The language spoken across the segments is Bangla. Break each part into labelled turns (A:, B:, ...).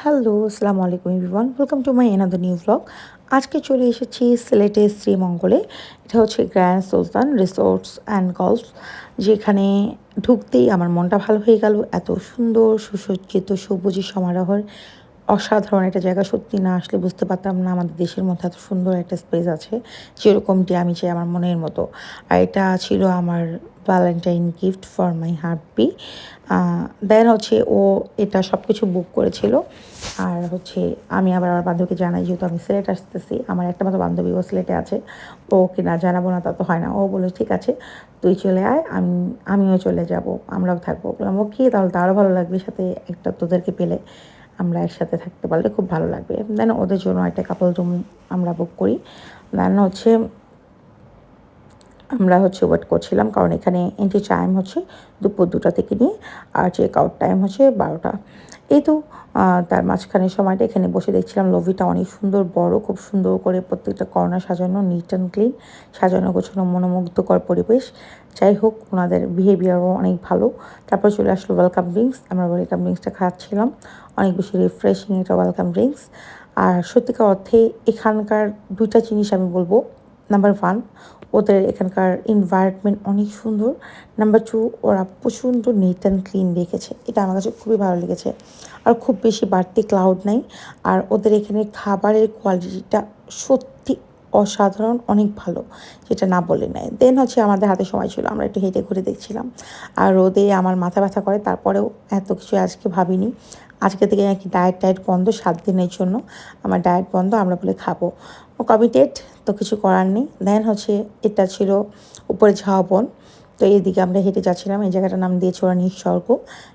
A: হ্যালো, আসসালামু আলাইকুম everyone. Welcome to my another new vlog. আজকে চলে এসেছি সিলেটের শ্রীমঙ্গলে। এটা হচ্ছে grand Sultan resorts and golf, যেখানে ঢুকতেই আমার মনটা ভালো হয়ে গেল। এত সুন্দর সুসজ্জিত সবুজে সমারোহের অসাধারণ একটা জায়গা। সত্যি না আসলে বুঝতে পারতাম না আমাদের দেশের মধ্যে এত সুন্দর একটা স্পেস আছে, যেরকমটি আমি চাই আমার মনের মতো। আর এটা ছিল আমার ভ্যালেন্টাইন গিফট ফর মাই হাব্বি। দেন হচ্ছে ও এটা সব কিছু বুক করেছিল। আর হচ্ছে আমি আবার আমার বান্ধবীকে জানাই, যেহেতু আমি সিলেট আসতেছি, আমার একটা মাত্র বান্ধবী ও সিলেটে আছে, ওকে না জানাবো না তা তো হয় না। ও বললো ঠিক আছে তুই চলে আয়, আমিও চলে যাব, আমরাও থাকবো। বললাম ওকে, তাহলে তো আরও ভালো লাগবে, সাথে একটা তোদেরকে পেলে আমরা একসাথে থাকতে পারলে খুব ভালো লাগবে। দেন ওদের জন্য একটা কাপল রুম আমরা বুক করি। দেন হচ্ছে আমরা ওয়েট করছিলাম, কারণ এখানে এন্ট্রি টাইম হচ্ছে দুপুর 2টা থেকে নিয়ে, আর চেক আউট টাইম হচ্ছে 12টা। এই তো তার মাঝখানের সময়টা এখানে বসে দেখছিলাম। লবিটা অনেক সুন্দর বড়, খুব সুন্দর করে প্রত্যেকটা কর্নার সাজানো, নিট অ্যান্ড ক্লিন, সাজানো গোছানো, মনোমুগ্ধকর পরিবেশ। যাই হোক, ওনাদের বিহেভিয়ারও অনেক ভালো। তারপর চলে আসলো ওয়েলকাম ড্রিঙ্কস। আমরা ওয়েলকাম ড্রিঙ্কসটা খাচ্ছিলাম, অনেক বেশি রিফ্রেশিং একটা ওয়েলকাম ড্রিঙ্কস। আর সত্যিকার অর্থে এখানকার 2টা জিনিস আমি বলবো। নাম্বার 1, ওদের এখানকার এনভায়রনমেন্ট অনেক সুন্দর। নাম্বার 2, ওরা প্রচণ্ড নিট অ্যান্ড ক্লিন রেখেছে, এটা আমার কাছে খুবই ভালো লেগেছে। আর খুব বেশি বাড়তি ক্লাউড নাই। আর ওদের এখানে খাবারের কোয়ালিটিটা সত্যি অসাধারণ, অনেক ভালো, যেটা না বলে নেয়। দেন হচ্ছে আমাদের হাতে সময় ছিল, আমরা একটু হেঁটে ঘুরে দেখছিলাম। আর রোদে আমার মাথা ব্যথা করে, তারপরেও এত কিছু আজকে ভাবিনি। আজকে থেকে নাকি ডায়েট বন্ধ 7 দিনের জন্য। আমার ডায়েট বন্ধ, আমরা বলে খাবো, ও কমিটেড, তো কিছু করার নেই। দেন হচ্ছে এটা ছিল উপরে ঝাউবন। তো এইদিকে আমরা হেঁটে যাচ্ছিলাম, এই জায়গাটার নাম দিয়েছে ওরা নিঃস্বর্গ।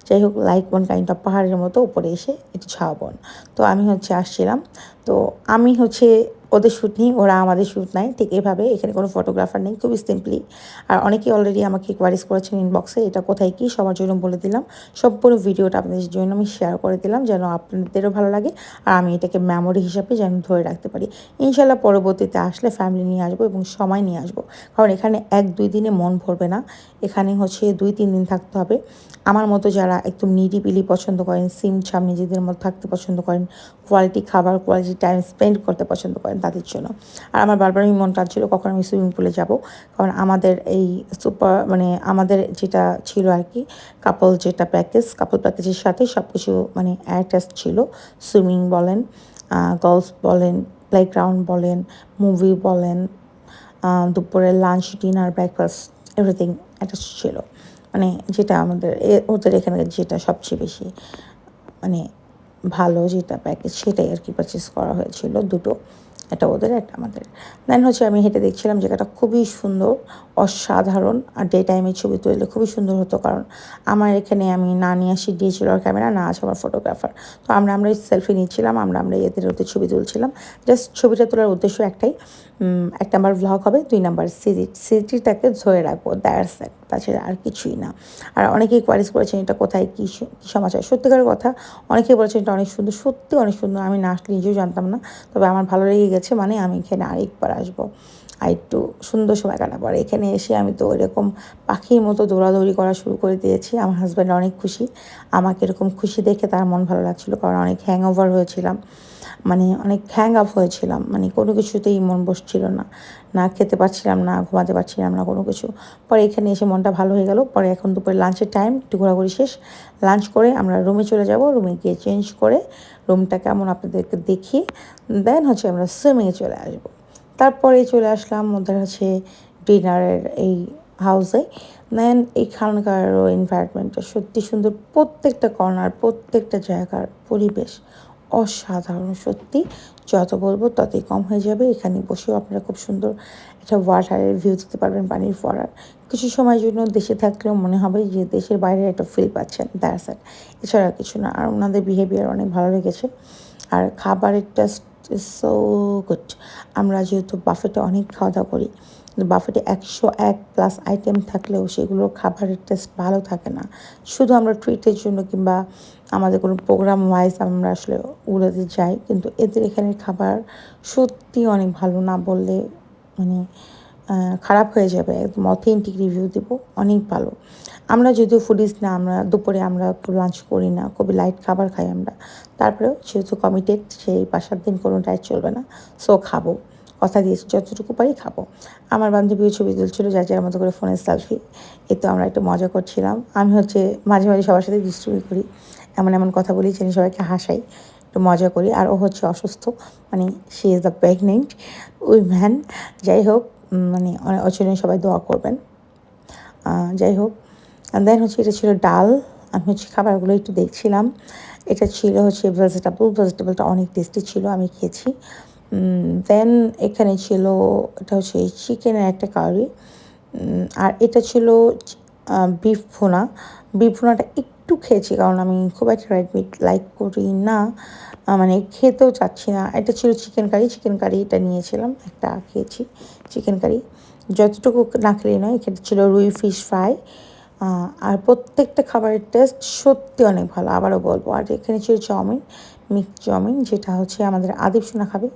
A: যাই হোক, লাইক ওয়ান কাইন্ড অফ পাহাড়ের মতো উপরে এসে একটু ঝাউবন। তো আমি আসছিলাম। তো আমি ওদের শ্যুট নিই, ওরা আমাদের শ্যুট নেয়, ঠিক এভাবে। এখানে কোনো ফটোগ্রাফার নেই, খুবই সিম্পলি। আর অনেকেই অলরেডি আমাকে কোয়ারিজ করেছেন ইনবক্সে, এটা কোথায় কী সবার জন্য বলে দিলাম। সম্পূর্ণ ভিডিওটা আপনাদের জন্য আমি শেয়ার করে দিলাম, যেন আপনাদেরও ভালো লাগে, আর আমি এটাকে মেমোরি হিসাবে যেন ধরে রাখতে পারি। ইনশাল্লাহ পরবর্তীতে আসলে ফ্যামিলি নিয়ে আসবো এবং সময় নিয়ে আসবো, কারণ এখানে 1-2 দিনে মন ভরবে না। এখানে 2-3 দিন থাকতে হবে। আমার মতো যারা একদম নিরিবিলি পছন্দ করেন, ছাম নিজেদের মতো থাকতে পছন্দ করেন, কোয়ালিটি খাবার, কোয়ালিটি টাইম স্পেন্ড করতে পছন্দ করেন, তাদের জন্য। আর আমার বারবারই মন টানছিল কখন আমি সুইমিং পুলে যাব, কারণ আমাদের এই আমাদের যেটা ছিল আর কি, কাপল প্যাকেজের সাথে সব কিছু অ্যাটাচ ছিল। সুইমিং বলেন, গলফ বলেন, প্লেগ্রাউন্ড বলেন, মুভি বলেন, দুপুরের lunch, dinner, breakfast, everything attach ছিল। যেটা আমাদের ওদের এখানে যেটা সবচেয়ে বেশি মানে ভালো যেটা প্যাকেজ, সেটাই আর কি পারচেস করা হয়েছিল, দুটো। একটা ওদের, একটা আমাদের। দেন আমি হেঁটে দেখছিলাম, জায়গাটা খুবই সুন্দর, অসাধারণ। আর ডে টাইমে ছবি তুললে খুবই সুন্দর হতো, কারণ আমার এখানে আমি না নিয়ে আসি ডিএসএলআর ক্যামেরা, না আছে আমার ফটোগ্রাফার। তো আমরা সেলফি নিচ্ছিলাম, আমরা এদের ওদের ছবি তুলছিলাম। জাস্ট ছবিটা তোলার উদ্দেশ্য একটাই, 1 নাম্বার ভ্লগ হবে, 2 নাম্বার স্মৃতিটাকে ধরে রাখবো, দ্যাটস ইট, তাছাড়া আর কিছুই না। আর অনেকেই কোয়ারিজ করেছেন এটা কোথায় কী সমাচার। সত্যিকারের কথা, অনেকেই বলেছেন এটা অনেক সুন্দর, সত্যি অনেক সুন্দর। আমি না আসলে নিজেও জানতাম না, তবে আমার ভালো লেগে গেছে, আমি এখানে আরেকবার আসবো, আর একটু সুন্দর সময় কাটাবো। আর এখানে এসে আমি তো এরকম পাখির মতো দৌড়াদৌড়ি করা শুরু করে দিয়েছি। আমার হাজব্যান্ড অনেক খুশি, আমাকে এরকম খুশি দেখে তার মন ভালো লাগছিলো, কারণ অনেক হ্যাংওভার হয়েছিলাম, অনেক হ্যাং আপ হয়েছিলাম, কোনো কিছুতেই মন বসছিল না, না খেতে পারছিলাম, না ঘুমাতে পারছিলাম না, কোনো কিছু। পরে এখানে এসে মনটা ভালো হয়ে গেল। পরে এখন দুপুরে লাঞ্চের টাইম, একটু ঘোরাঘুরি শেষ, লাঞ্চ করে আমরা রুমে চলে যাব। রুমে গিয়ে চেঞ্জ করে রুমটা কেমন আপনাদেরকে দেখিয়ে দেন আমরা সুইমিংয়ে চলে আসবো। তারপরে চলে আসলাম ওদের ডিনারের এই হাউসে। দেন এখানকারও এনভায়রনমেন্টটা সত্যি সুন্দর, প্রত্যেকটা কর্নার, প্রত্যেকটা জায়গার পরিবেশ অসাধারণ। সত্যি যত বলবো ততই কম হয়ে যাবে। এখানে বসেও আপনারা খুব সুন্দর একটা ওয়াটারের ভিউ দিতে পারবেন, পানির ফোয়ারার। কিছু সময়ের জন্য দেশে থাকলেও মনে হবে যে দেশের বাইরে একটা ফিল পাচ্ছেন, দ্যাটস ইট, এছাড়া কিছু না। আর ওনাদের বিহেভিয়ার অনেক ভালো লেগেছে। আর খাবারের টেস্ট ইজ সো গুড। আমরা যেহেতু বাফেটে অনেক খাওয়া দাওয়া করি, বাফেটে 101+ আইটেম থাকলেও সেগুলোর খাবারের টেস্ট ভালো থাকে না। শুধু আমরা ট্রিটের জন্য কিংবা আমাদের কোনো প্রোগ্রাম ওয়াইজ আমরা আসলে ওগুলোতে যাই, কিন্তু এদের এখানের খাবার সত্যি অনেক ভালো, না বললে মানে খারাপ হয়ে যাবে, একদম অথেন্টিক রিভিউ দেবো, অনেক ভালো। আমরা যদিও ফুডিজ না, আমরা দুপুরে আমরা লাঞ্চ করি না, খুবই লাইট খাবার খাই আমরা। তারপরেও যেহেতু কমিটেড, সেই ৫-৭ দিন কোনো ডায়েট চলবে না। সো খাবো, কথা দিয়েছি যতটুকু পারি খাবো। আমার বান্ধবীও ছবি তুলছিল যার যার মতো করে ফোনের সেলফি। এই তো আমরা একটু মজা করছিলাম। আমি হচ্ছে মাঝে মাঝে সবার সাথে দুষ্টুমি করি, এমন এমন কথা বলি যেন সবাইকে হাসাই, একটু মজা করি। আর ও হচ্ছে অসুস্থ, মানে she is the pregnant woman. যাই হোক, মানে ওর জন্য সবাই দোয়া করবেন। যাই হোক, দেন হচ্ছে এটা ছিল ডাল। আমি হচ্ছে খাবারগুলো একটু দেখছিলাম। এটা ছিল হচ্ছে ভেজিটেবলটা অনেক টেস্টি ছিল, আমি খেয়েছি। দেন এখানে ছিল, এটা হচ্ছে চিকেনের একটা কারি। আর এটা ছিল বিফ ভুনা। বিফ ভুনাটা একটু খেয়েছি, কারণ আমি খুব একটা রেড মিট লাইক করি না, মানে খেতেও চাচ্ছি না। এটা ছিল চিকেন কারি এটা নিয়েছিলাম, একটা খেয়েছি চিকেন কারি। যতটুকু না খেলে নয়, এখানে ছিল রুই ফিশ ফ্রাই। আর প্রত্যেকটা খাবারের টেস্ট সত্যি অনেক ভালো, আবারও বলবো। আর এখানে ছিল চাউমিন, মিক্স চাউমিন, যেটা হচ্ছে আমাদের আদিব সোনা খাবে।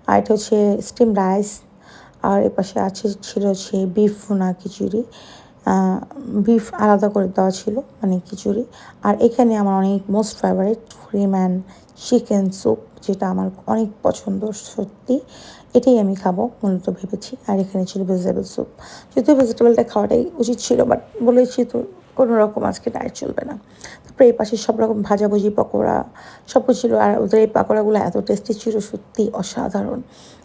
A: আর এটা হচ্ছে স্টিম রাইস। আর এপাশে ছিল হচ্ছে বিফ ভুনা খিচুড়ি। বিফ আলাদা করে দেওয়া ছিল, মানে খিচুড়ি। আর এখানে আমার অনেক most favourite cream and chicken soup, যেটা আমার অনেক পছন্দ সত্যি। এটাই আমি খাবো মূলত ভেবেছি। আর এখানে ছিল ভেজিটেবল স্যুপ, যদিও ভেজিটেবলটা খাওয়াটাই উচিত ছিল, বাট বলেছি তো কোনো রকম আজকে ডায়েট চলবে না। তারপরে এই পাশে সব রকম ভাজাভুজি পকোড়া সব কিছু ছিল। আর ওদের এই পাকোড়াগুলো এত টেস্টি ছিল, সত্যি অসাধারণ।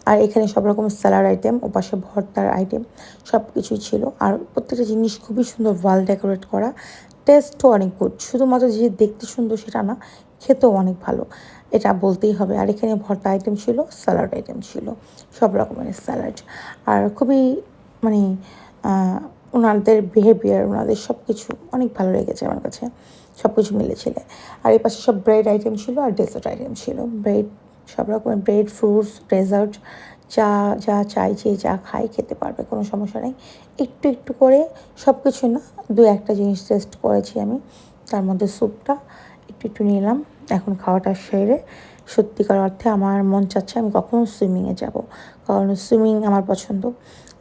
A: আর এখানে সব রকম স্যালাড আইটেম, ওপাশে ভর্তার আইটেম, সব কিছুই ছিল। আর প্রত্যেকটা জিনিস খুবই সুন্দর, ওয়াল ডেকোরেট করা, টেস্টও অনেক গুড। শুধুমাত্র যে দেখতে সুন্দর সেটা না, খেতেও অনেক ভালো, এটা বলতেই হবে। আর এখানে ভর্তা আইটেম ছিল, স্যালাড আইটেম ছিল, সব রকমের স্যালাড। আর খুবই, মানে ওনাদের বিহেভিয়ার, ওনাদের সব কিছু অনেক ভালো লেগেছে আমার কাছে, সব কিছু মিলেছিল। আর এই পাশে সব ব্রেড আইটেম ছিল আর ডেজার্ট আইটেম ছিল। ব্রেড, সব রকমের ব্রেড, ফ্রুটস, ডেজার্ট, যা যা চাই, যে যা খাই খেতে পারবে, কোনো সমস্যা নেই। একটু একটু করে, সব কিছু না, দু একটা জিনিস টেস্ট করেছি আমি। তার মধ্যে স্যুপটা একটু একটু নিলাম। এখন খাওয়াটা সেরে সত্যিকার অর্থে আমার মন চাচ্ছে আমি কখন সুইমিংয়ে যাব, কারণ সুইমিং আমার পছন্দ।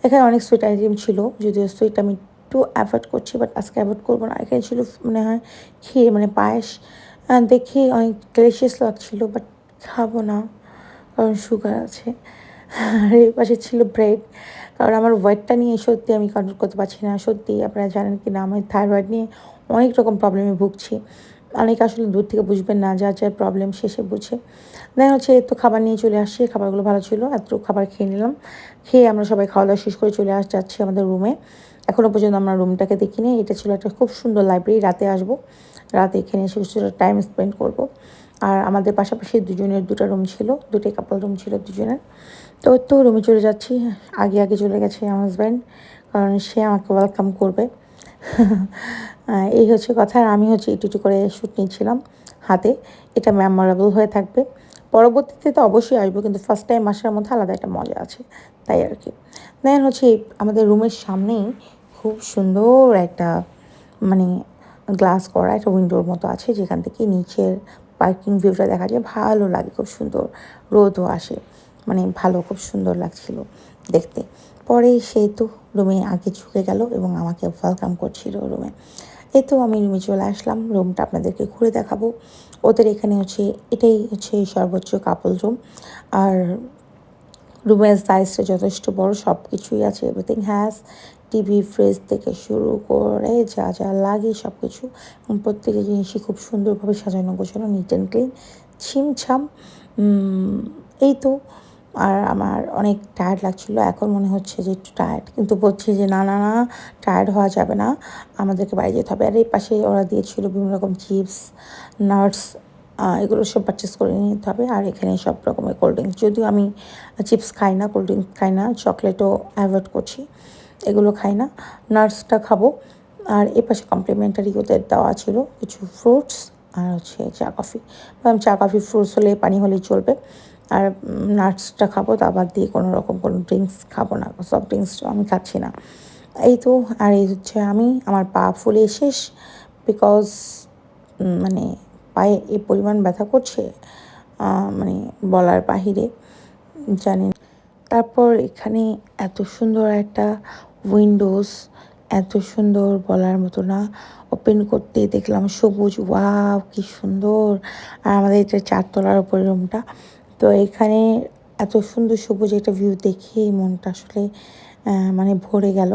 A: এখানে অনেক সুইট আইটেম ছিল, যদিও সুইট আমি একটু অ্যাভয়েড করছি, বাট আজকে অ্যাভয়েড করবো না। এখানে ছিল মনে হয় ক্ষীর, মানে পায়েস। দেখে অনেক ডেলিশিয়াস লাগছিলো, বাট খাবো না, কারণ সুগার আছে। আর এই পাশে ছিল ব্রেড, কারণ আমার ওয়েটটা নিয়ে সত্যি আমি কন্ট্রোল করতে পারছি না। সত্যি আপনারা জানেন কি না, আমি থাইরয়েড নিয়ে অনেক রকম প্রবলেমে ভুগছি। অনেকে আসলে দূর থেকে বুঝবেন না, যার যার প্রবলেম শেষে বুঝে। দেন হচ্ছে এত খাবার নিয়ে চলে আসছি, খাবারগুলো ভালো ছিল, এত খাবার খেয়ে নিলাম। খেয়ে আমরা সবাই খাওয়া দাওয়া শেষ করে চলে যাচ্ছি আমাদের রুমে। এখনও পর্যন্ত আমরা রুমটাকে দেখিনি। এটা ছিল একটা খুব সুন্দর লাইব্রেরি, রাতে আসবো, রাতে এখানে এসে কিছুটা টাইম স্পেন্ড করব। আর আমাদের পাশাপাশি দুজনের দুটো রুম ছিল, দুটোই কাপল রুম ছিল দুজনের। তো রুমে চলে যাচ্ছি। আগে আগে চলে গেছে আমার হাজব্যান্ড, কারণ সে আমাকে ওয়েলকাম করবে। এই হচ্ছে কথা। আর আমি হচ্ছে একটু একটু করে শ্যুট নিচ্ছিলাম হাতে, এটা মেমোরেবল হয়ে থাকবে। পরবর্তীতে তো অবশ্যই আসবো, কিন্তু ফার্স্ট টাইম আসার মধ্যে আলাদা একটা মজা আছে, তাই আর কি। দেন হচ্ছে আমাদের রুমের সামনেই খুব সুন্দর একটা, মানে গ্লাস করা একটা উইন্ডোর মতো আছে, যেখান থেকে নিচের পার্কিং ভিউটা দেখা যায়, ভালো লাগে, খুব সুন্দর, রোদও আসে, মানে ভালো, খুব সুন্দর লাগছিল দেখতে। পরে সে তো রুমে আগে ঝুঁকে গেল এবং আমাকে ওয়েলকাম করছিল রুমে। এই তো আমি রুমে চলে আসলাম, রুমটা আপনাদেরকে ঘুরে দেখাবো। ওদের এখানে হচ্ছে, এটাই হচ্ছে সর্বোচ্চ কাপল রুম। আর রুমের সাইজটা যথেষ্ট বড়, সব কিছুই আছে, এভরিথিং হ্যাজ, টিভি, ফ্রিজ থেকে শুরু করে যা যা লাগে সব কিছু। এবং প্রত্যেকটা জিনিসই খুব সুন্দরভাবে সাজানো গোছানো, নিট অ্যান্ড ক্লিন, ছিমছাম। এই তো। আর আমার অনেক টায়ার্ড লাগছিলো, এখন মনে হচ্ছে যে একটু টায়ার্ড, কিন্তু বলছি যে না না না, টায়ার্ড হওয়া যাবে না, আমাদেরকে বাড়ি যেতে হবে। আর এই পাশে ওরা দিয়েছিল বিভিন্ন রকম চিপস, নাটস, এগুলো সব পারচেস করে নিতে হবে। আর এখানে সব রকমের কোল্ড ড্রিঙ্কস, যদিও আমি চিপস খাই না, কোল্ড ড্রিঙ্কস খাই না, চকলেটও অ্যাভয়েড করছি, এগুলো খাই না, নাটসটা খাবো। আর এ পাশে কমপ্লিমেন্টারি ওদের দেওয়া ছিল কিছু ফ্রুটস, আর হচ্ছে চা কফি। চা কফি, ফ্রুটস হলে, পানি হলেই চলবে। আর নাটসটা খাবো, তা বাদ দিয়ে কোনো রকম কোনো ড্রিঙ্কস খাবো না, সফট ড্রিঙ্কস আমি খাচ্ছি না। এই তো। আর এই হচ্ছে আমি, আমার পা ফুলে শেষ, বিকজ মানে পায়ে এই পরিমাণ ব্যথা করছে, মানে বলার বাহিরে, জানি না। তারপর এখানে এত সুন্দর একটা উইন্ডোজ, এত সুন্দর বলার মতো না। ওপেন করতেই দেখলাম সবুজ, ওয়াও কি সুন্দর। আর আমাদের এটা 4 তলার উপরে রুমটা। তো এখানে এত সুন্দর সবুজ একটা ভিউ দেখেই মনটা আসলে মানে ভরে গেল।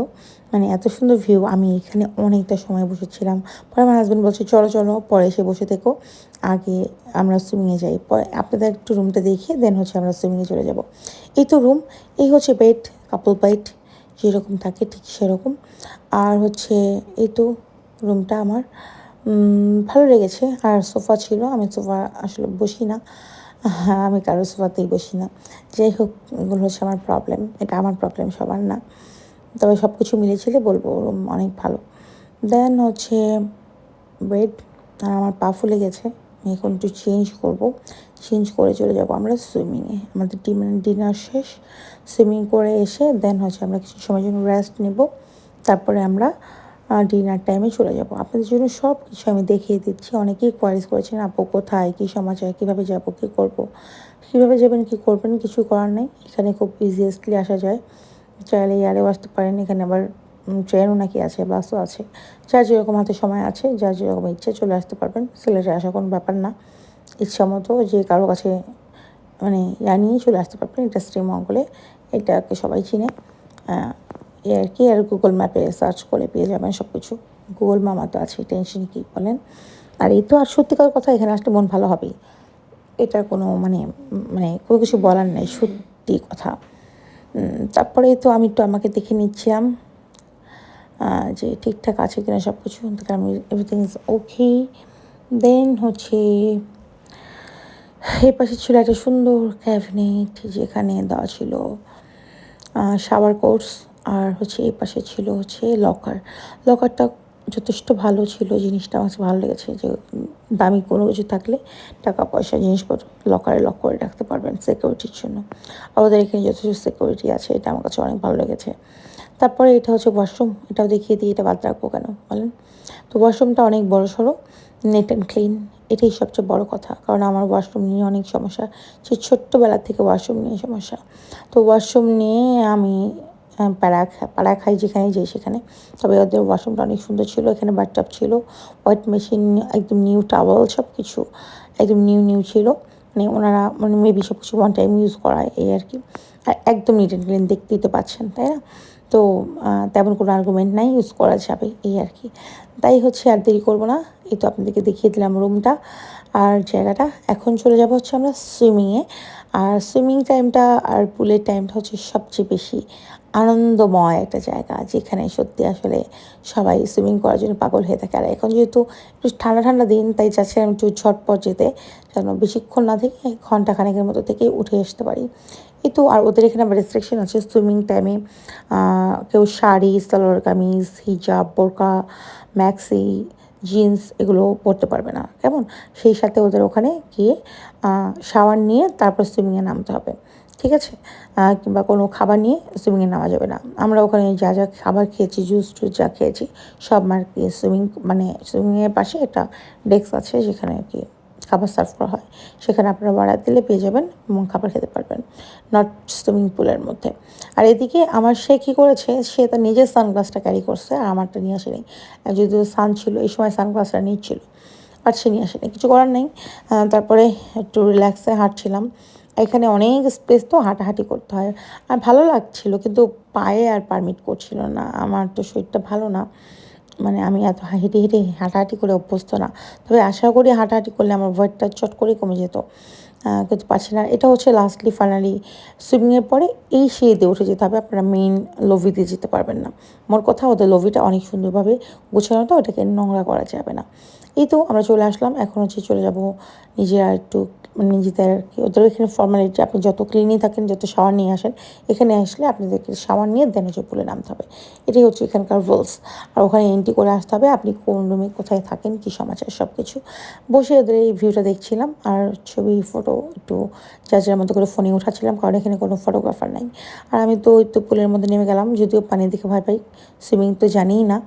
A: মানে এত সুন্দর ভিউ, আমি এখানে অনেকটা সময় বসেছিলাম। পরে আমার হাসব্যান্ড বলছে চলো চলো পরে এসে বসে থেকো, আগে আমরা সুইমিংয়ে যাই, পরে আপনাদের একটু রুমটা দেখিয়ে দেন হচ্ছে আমরা সুইমিংয়ে চলে যাব। এই তো রুম, এই হচ্ছে বেড, কাপল বেড যেরকম থাকে ঠিক সেরকম। আর হচ্ছে এই তো রুমটা আমার ভালো লেগেছে। আর সোফা ছিল, আমি সোফা আসলে বসি না, হ্যাঁ আমি কারো সোফাতেই বসি না। যাই হোক, এগুলো হচ্ছে আমার প্রবলেম, এটা আমার প্রবলেম, সবার না। তবে সব কিছু মিলেছিলে বলবো রুম অনেক ভালো। দেন হচ্ছে বেড। আর আমার পা ফুলে গেছে, আমি এখন একটু চেঞ্জ করব, চেঞ্জ করে চলে যাব আমরা সুইমিংয়ে। আমাদের ডিনার শেষ, সুইমিং করে এসে দেন হচ্ছে আমরা কিছু সময়ের জন্য রেস্ট নেব, তারপরে আমরা ডিনার টাইমে চলে যাব। আপনাদের জন্য সব কিছু আমি দেখিয়ে দিচ্ছি। অনেকেই কোয়ারিজ করেছেন আপু কোথায়, কী সমাচার, কীভাবে যাব, কী করব, কীভাবে যাবেন, কী করবেন, কিছু করার নেই। এখানে খুব ইজিয়েস্টলি আসা যায়, চাইলে এয়ারেও আসতে পারেন। এখানে আবার ট্রেনও নাকি আছে, বাসও আছে। যার যেরকম হাতে সময় আছে, যার যেরকম ইচ্ছে চলে আসতে পারবেন। সিলেটে আসা কোনো ব্যাপার না, ইচ্ছা মতো যে কারো কাছে মানে নিয়েই চলে আসতে পারবেন। এটা শ্রীমঙ্গলে, এটাকে সবাই চিনে। এ আর কি, আর গুগল ম্যাপে সার্চ করে পেয়ে যাবেন সব কিছু। গুগল মামা তো আছে, টেনশন কী বলেন। আর এই তো, আর সত্যিকার কথা এখানে আসলে মন ভালো হবেই, এটার কোনো মানে মানে কোনো কিছু বলার নেই, সত্যি কথা। তারপরে তো আমি একটু আমাকে দেখে নিচ্ছিলাম যে ঠিকঠাক আছে কিনা সব কিছু, আমি এভরিথিং ইজ ওকে। দেন হচ্ছে এই পাশে ছিল একটা সুন্দর ক্যাবিনেট, যেখানে দেওয়া ছিল শাওয়ার কোর্স। আর হচ্ছে এই পাশে ছিল হচ্ছে লকার। লকারটা যথেষ্ট ভালো ছিল, জিনিসটা আমার কাছে ভালো লেগেছে যে দামি কোনো কিছু থাকলে টাকা পয়সা জিনিসপত্র লকারে লক করে রাখতে পারবেন সিকিউরিটির জন্য। আমাদের এখানে যথেষ্ট সিকিউরিটি আছে, এটা আমার কাছে অনেক ভালো লেগেছে। তারপরে এটা হচ্ছে ওয়াশরুম, এটাও দেখিয়ে দিই, এটা বাদ রাখবো কেন বলেন। তো ওয়াশরুমটা অনেক বড় সড়ো, নেট অ্যান্ড ক্লিন, এটাই সবচেয়ে বড় কথা। কারণ আমার ওয়াশরুম নিয়ে অনেক সমস্যা, সে ছোট্টোবেলা থেকে ওয়াশরুম নিয়ে সমস্যা। তো ওয়াশরুম নিয়ে আমি প্যারা খাই যেখানে যাই সেখানে। তবে ওদের ওয়াশরুমটা অনেক সুন্দর ছিল, এখানে বাথটাব ছিল, ওয়াইট মেশিন, একদম নিউ টাওয়েল, সব কিছু একদম নিউ নিউ ছিল। মানে ওনারা মানে মেবি সব কিছু ওয়ান টাইম ইউজ করায় এই আর কি। আর একদম নিট অ্যান্ড ক্লিন, দেখতেই তো পাচ্ছেন তাই না। তো তেমন কোনো আর্গুমেন্ট নাই, ইউজ করা যাবে এই আর কি। তাই হচ্ছে আর দেরি করবো না, এই তো আপনাদেরকে দেখিয়ে দিলাম রুমটা আর জায়গাটা। এখন চলে যাব হচ্ছে আমরা সুইমিংয়ে। আর সুইমিং টাইমটা আর পুলের টাইমটা হচ্ছে সবচেয়ে বেশি আনন্দময় একটা জায়গা, যেখানে সত্যি আসলে সবাই সুইমিং করার জন্য পাগল হয়ে থাকে। আর এখন যেহেতু একটু ঠান্ডা ঠান্ডা দিন, তাই চাচ্ছিলাম একটু ঝটপট যেতে, যেন বেশিক্ষণ না থেকে ঘন্টাখানেকের মতো থেকে উঠে আসতে পারি। এই তো, আর ওদের এখানে আবার রেস্ট্রিকশন আছে সুইমিং টাইমে, কেউ শাড়ি, সালোয়ার কামিজ, হিজাব, বোরকা, ম্যাক্সি, জিন্স এগুলো পরতে পারবে না, কেমন। সেই সাথে ওদের ওখানে গিয়ে শাওয়ার নিয়ে তারপর সুইমিংয়ে নামতে হবে, ঠিক আছে। কিংবা কোনো খাবার নিয়ে সুইমিংয়ে নামা যাবে না। আমরা ওখানে যা যা খাবার খেয়েছি, জুস টুস যা খেয়েছি সব কি সুইমিং মানে সুইমিংয়ের পাশে একটা ডেস্ক আছে, যেখানে আর কি খাবার সার্ভ করা হয়। সেখানে আপনারা অর্ডার দিলে পেয়ে যাবেন এবং খাবার খেতে পারবেন, নট সুইমিং পুলের মধ্যে। আর এদিকে আমার সে কী করেছে, সে তার নিজের সানগ্লাসটা ক্যারি করছে আর আমারটা নিয়ে আসেনি। যদিও সান ছিল এই সময়, সানগ্লাসটা নিচ্ছিল, আর সে নিয়ে আসেনি, কিছু করার নেই। তারপরে একটু রিল্যাক্সে হাঁটছিলাম। এখানে অনেক স্পেস, তো হাঁটাহাঁটি করতে হয়। আর ভালো লাগছিল, কিন্তু পায়ে আর পারমিট করছিল না, আমার তো শরীরটা ভালো না। মানে আমি এত হেঁটে হেঁটে হাঁটাহাঁটি করে অভ্যস্ত না। তবে আশা করি হাঁটাহাঁটি করলে আমার ওয়েটটা চট করে কমে যেত, কিন্তু পারছি না। এটা হচ্ছে লাস্টলি ফাইনালি সুইমিংয়ের পরে এই সিঁড়িতে উঠে যেতে হবে, আপনারা মেইন লবিতে যেতে পারবেন না। মোর কথা, ওদের লবিটা অনেক সুন্দরভাবে গোছানো, তো ওটাকে নোংরা করা যাবে না। এই তো আমরা চলে আসলাম, এখন হচ্ছে চলে যাব নিজেরা একটু মানে নিজেদের আর কি। ওদের এখানে ফর্মালিটি, আপনি যত ক্লিনই থাকেন, যত শাওয়ার নিয়ে আসেন, এখানে আসলে আপনাদেরকে শাওয়ার নিয়ে দেন হচ্ছে পুলে নামতে হবে, এটাই হচ্ছে এখানকার রুলস। আর ওখানে এন্ট্রি করে আসতে হবে, আপনি কোন রুমে কোথায় থাকেন, কী সমাচার সব কিছু। বসে ওদের এই ভিউটা দেখছিলাম আর ছবি ফটো একটু যার যার মতো করে ফোনে উঠাচ্ছিলাম, কারণ এখানে কোনো ফটোগ্রাফার নাই। আর আমি তো ওই তো পুলের মধ্যে নেমে গেলাম, যদিও পানি দেখে ভয় পাই, সুইমিং তো জানিই না।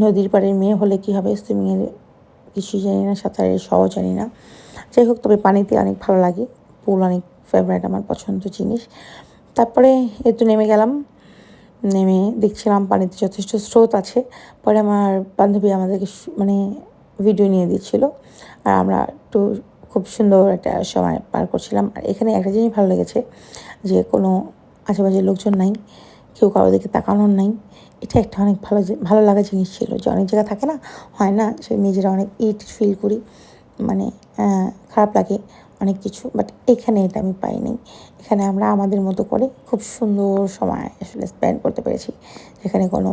A: নদীর পাড়ের মেয়ে হলে কী হবে, সুইমিংয়ের কিছুই জানি না, সাঁতারের সহ জানি না। যাই হোক, তবে পানিতে অনেক ভালো লাগে, পুল অনেক ফেভারিট, আমার পছন্দ জিনিস। তারপরে একটু নেমে গেলাম, নেমে দেখছিলাম পানিতে যথেষ্ট স্রোত আছে। পরে আমার বান্ধবী আমাদেরকে মানে ভিডিও নিয়ে দিচ্ছিল, আর আমরা একটু খুব সুন্দর একটা সময় পার করছিলাম। আর এখানে একটা জিনিস ভালো লেগেছে যে কোনো আশেপাশে লোকজন নাই, কেউ কারো দিকে তাকানোর নাই। এটা একটা অনেক ভালো লাগা জিনিস ছিল, যে অনেক জায়গা থাকে না, হয় না, সে নিজেরা অনেক ফিল করি, মানে খারাপ লাগে অনেক কিছু, বাট এখানে এটা আমি পাইনি। এখানে আমরা আমাদের মতো করে খুব সুন্দর সময় আসলে স্পেন্ড করতে পেরেছি, যেখানে কোনো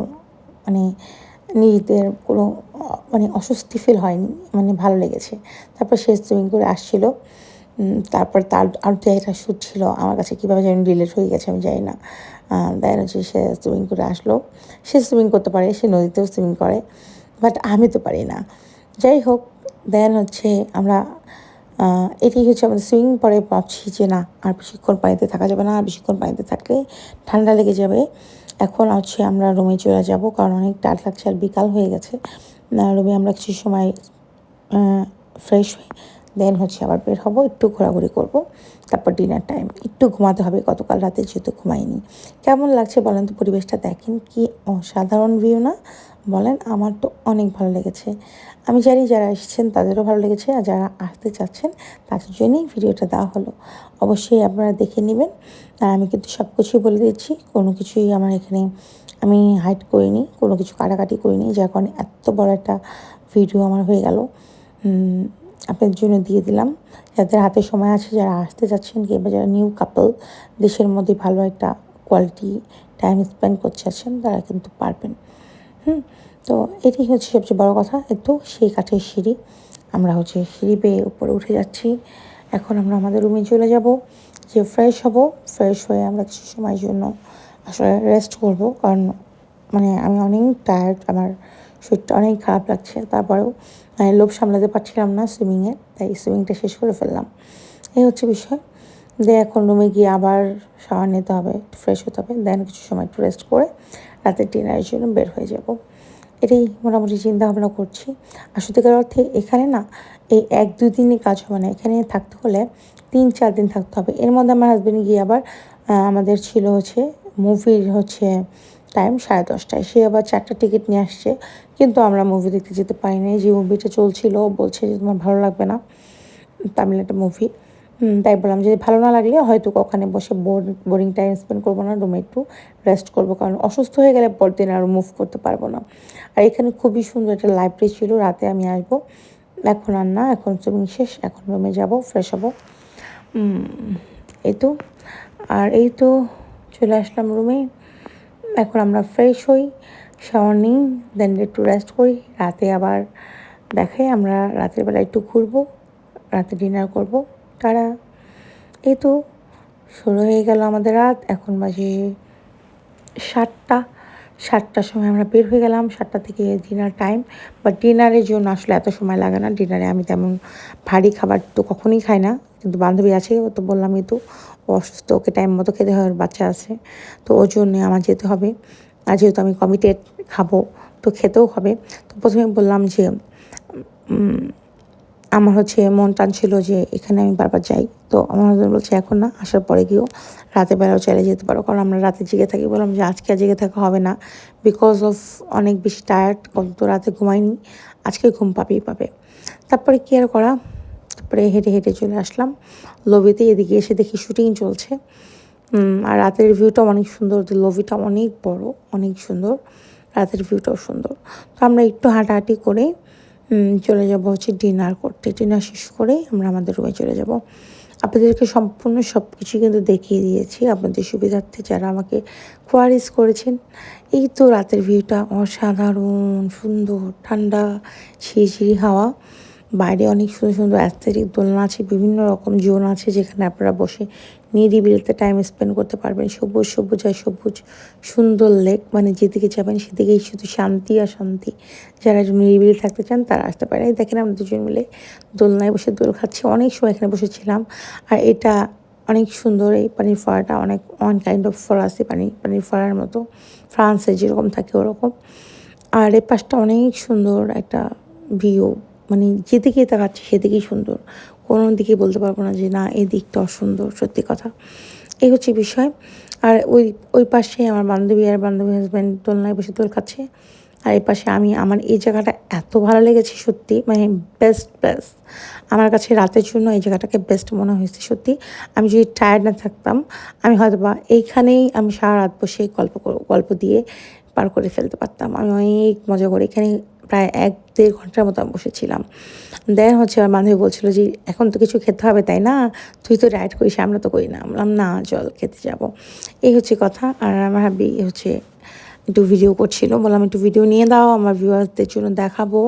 A: মানে নিজেদের কোনো মানে অস্বস্তি ফিল হয়নি, মানে ভালো লেগেছে। তারপর সে সুইমিং করে আসছিলো, তারপর তার আর একটা শ্যুট ছিল, আমার কাছে কীভাবে যেন ডিলেট হয়ে গেছে আমি জানি না। দেন হচ্ছে সে সুইমিং করে আসলো, সে সুইমিং করতে পারে, সে নদীতেও সুইমিং করে, বাট আমি তো পারি না। যাই হোক, দেন হচ্ছে আমরা এটাই হচ্ছে আমাদের সুইমিং পরে ভাবছি যে না, আর বেশিক্ষণ পানিতে থাকা যাবে না, আর বেশিক্ষণ পানিতে থাকলে ঠান্ডা লেগে যাবে। এখন হচ্ছে আমরা রুমে চলে যাব, কারণ অনেক টায়ার্ড লাগছে আর বিকাল হয়ে গেছে। রুমে আমরা কিছু সময় ফ্রেশ হয়ে দেন হচ্ছে আবার বের হবো, একটু ঘোরাঘুরি করব, তারপর ডিনার টাইম। একটু ঘুমাতে হবে, গতকাল রাতে যেহেতু ঘুমাইনি। কেমন লাগছে বলেন তো, পরিবেশটা দেখেন কি অসাধারণ ভিউ না বলেন? আমার তো অনেক ভালো লেগেছে। আমি জানি যারা এসেছেন তাদেরও ভালো লেগেছে, আর যারা আসতে চাচ্ছেন তাদের জন্যই ভিডিওটা দেওয়া হলো। অবশ্যই আপনারা দেখে নেবেন। আর আমি কিন্তু সব কিছুই বলে দিচ্ছি, কোনো কিছুই আমার এখানে আমি হাইড করিনি, কোনো কিছু কাটাকাটি করিনি, যার কারণে এত বড় একটা ভিডিও আমার হয়ে গেল। আপনাদের জন্য দিয়ে দিলাম, যাদের হাতে সময় আছে, যারা আসতে যাচ্ছেন কিংবা যারা নিউ কাপল, দেশের মধ্যে ভালো একটা কোয়ালিটি টাইম স্পেন্ড করতে চাচ্ছেন, তারা কিন্তু পারবেন। তো এটাই হচ্ছে সবচেয়ে বড় কথা। একটু সেই কাঠের সিঁড়ি, আমরা হচ্ছে সিঁড়ি বেয়ে উপরে উঠে যাচ্ছি। এখন আমরা আমাদের রুমে চলে যাব, যে ফ্রেশ হব। ফ্রেশ হয়ে আমরা কিছু সময়ের জন্য আসলে রেস্ট করব, কারণ মানে আমি অনেক টায়ার্ড, আমার শরীরটা অনেক খারাপ লাগছে। তারপরেও লোভ সামলাতে পারছিলাম না সুইমিংয়ে, তাই সুইমিংটা শেষ করে ফেললাম। এই হচ্ছে বিষয়। এখন রুমে গিয়ে আবার শাওয়ার নিতে হবে, ফ্রেশ হতে হবে, দেন কিছু সময় একটু রেস্ট করে রাতের ডিনারের জন্য বের হয়ে যাব। এটাই মোটামুটি চিন্তা ভাবনা করছি। আর সত্যিকার অর্থে এখানে না এই 1-2 দিনে কাজ হবে না, এখানে থাকতে হলে 3-4 দিন থাকতে হবে। এর মধ্যে আমার হাজব্যান্ড গিয়ে আবার আমাদের ছিল হচ্ছে মুভির হচ্ছে টাইম 10:30টায়, সে আবার 4টা টিকিট নিয়ে আসছে, কিন্তু আমরা মুভি দেখতে যেতে পারিনি। যে মুভিটা চলছিল বলছে যে তোমার ভালো লাগবে না, তামিল একটা মুভি। তাই বললাম যে ভালো না লাগলে হয়তো ওখানে বসে বোরিং টাইম স্পেন্ড করবো না, রুমে একটু রেস্ট করবো, কারণ অসুস্থ হয়ে গেলে পরদিন আর মুভ করতে পারবো না। আর এখানে খুবই সুন্দর একটা লাইব্রেরি ছিল, রাতে আমি আসবো। এখন আর না, এখন সুইমিং শেষ, এখন রুমে যাব, ফ্রেশ হবো। এই তো, আর এই তো চলে আসলাম রুমে। এখন আমরা ফ্রেশ হই, শাওয়ার নিই, দেন একটু রেস্ট করি। রাতে আবার দেখাই, আমরা রাতের বেলা একটু ঘুরবো, রাতে ডিনার করবো। তারা এই তো শুরু হয়ে গেল আমাদের রাত। এখন বাজে 7টা। 7টার সময় আমরা বের হয়ে গেলাম, 7টা থেকে ডিনার টাইম। বাট ডিনারের জন্য আসলে এত সময় লাগে না। ডিনারে আমি তেমন ভারী খাবার তো কখনোই খাই না, কিন্তু বান্ধবী আছে, ও তো বললামই তো, ও অসুস্থ, ওকে টাইম মতো খেতে হয়, ওর বাচ্চা আছে, তো ওর জন্যে আমার যেতে হবে। আর যেহেতু আমি কমিটেড, খাবো তো খেতেও হবে। তো প্রথমে বললাম যে আমার হচ্ছে মন টানছিল যে এখানে আমি বারবার যাই। তো আমার হাজব্যান্ড বলছে এখন না, আসার পরে গিয়েও রাতের বেলাও চাইলে যেতে পারো, কারণ আমরা রাতে জেগে থাকি। বললাম যে আজকে আর জেগে থাকা হবে না, বিকজ অফ অনেক বেশি টায়ার্ড, কত তো রাতে ঘুমাইনি, আজকে ঘুম পাবেই পাবে। তারপরে কি আর করা, তারপরে হেঁটে হেঁটে চলে আসলাম লবিতে। এদিকে এসে দেখি শুটিং চলছে, আর রাতের ভিউটা অনেক সুন্দর, লবিটা অনেক বড়, অনেক সুন্দর, রাতের ভিউটাও সুন্দর। তো আমরা একটু হাঁটাহাঁটি করে চলে যাব হচ্ছে ডিনার করতে। ডিনার শেষ করে আমরা আমাদের রুমে চলে যাব। আপনাদেরকে সম্পূর্ণ সব কিছু কিন্তু দেখিয়ে দিয়েছি আপনাদের সুবিধার্থে, যারা আমাকে কোয়ারিজ করেছেন। এই তো রাতের ভিউটা অসাধারণ সুন্দর, ঠান্ডা ঝিরঝিরি হাওয়া, বাইরে অনেক সুন্দর সুন্দর অ্যাস্থেটিক দোলনা আছে, বিভিন্ন রকম জোন আছে যেখানে আপনারা বসে নিরিবিলিতে টাইম স্পেন্ড করতে পারবেন। সবুজ সবুজ আর সবুজ, সুন্দর লেক, মানে যেদিকে যাবেন সেদিকেই শুধু শান্তি আর শান্তি। যারা নিরিবিলি থাকতে চান তারা আসতে পারে। এই দেখেন আমরা দুজন মিলে দোলনায় বসে দোল খাচ্ছি, অনেক সময় এখানে বসেছিলাম। আর এটা অনেক সুন্দর, এই পানির ফোয়ারাটা অনেক কাইন্ড অফ ফরাসি পানির ফোয়ারার মতো, ফ্রান্সে যেরকম থাকে ওরকম। আর এই পাশটা অনেক সুন্দর একটা ভিউ, মানে যেদিকেই তাকাচ্ছি সেদিকেই সুন্দর, কোনো দিকে বলতে পারবো না যে না এই দিকটা অসুন্দর, সত্যি কথা। এই হচ্ছে বিষয়। আর ওই পাশে আমার বান্ধবী আর বান্ধবী হাজব্যান্ড দোলনায় বসে দোল খাচ্ছে, আর এই পাশে আমি। আমার এই জায়গাটা এত ভালো লেগেছে সত্যি, মানে বেস্ট। আমার কাছে রাতের জন্য এই জায়গাটাকে বেস্ট মনে হয়েছে সত্যি। আমি যদি টায়ার্ড না থাকতাম, আমি হয়তো বা এইখানেই আমি সারা রাত বসে গল্প দিয়ে পার করে ফেলতে পারতাম। আমি অনেক মজা করে এখানে প্রায় 1-1.5 ঘন্টার মতো আমি বসেছিলাম। দেন হচ্ছে আমার বান্ধবী বলছিল যে এখন তো কিছু খেতে হবে তাই না, তুই তো ডায়েট করিস, আমরা তো করি না। বললাম না, জল খেতে যাব। এই হচ্ছে কথা। আর আমার হাবি হচ্ছে একটু ভিডিও করছিল, বললাম একটু ভিডিও নিয়ে দাও, আমার ভিউয়ার্সদের জন্য দেখাবো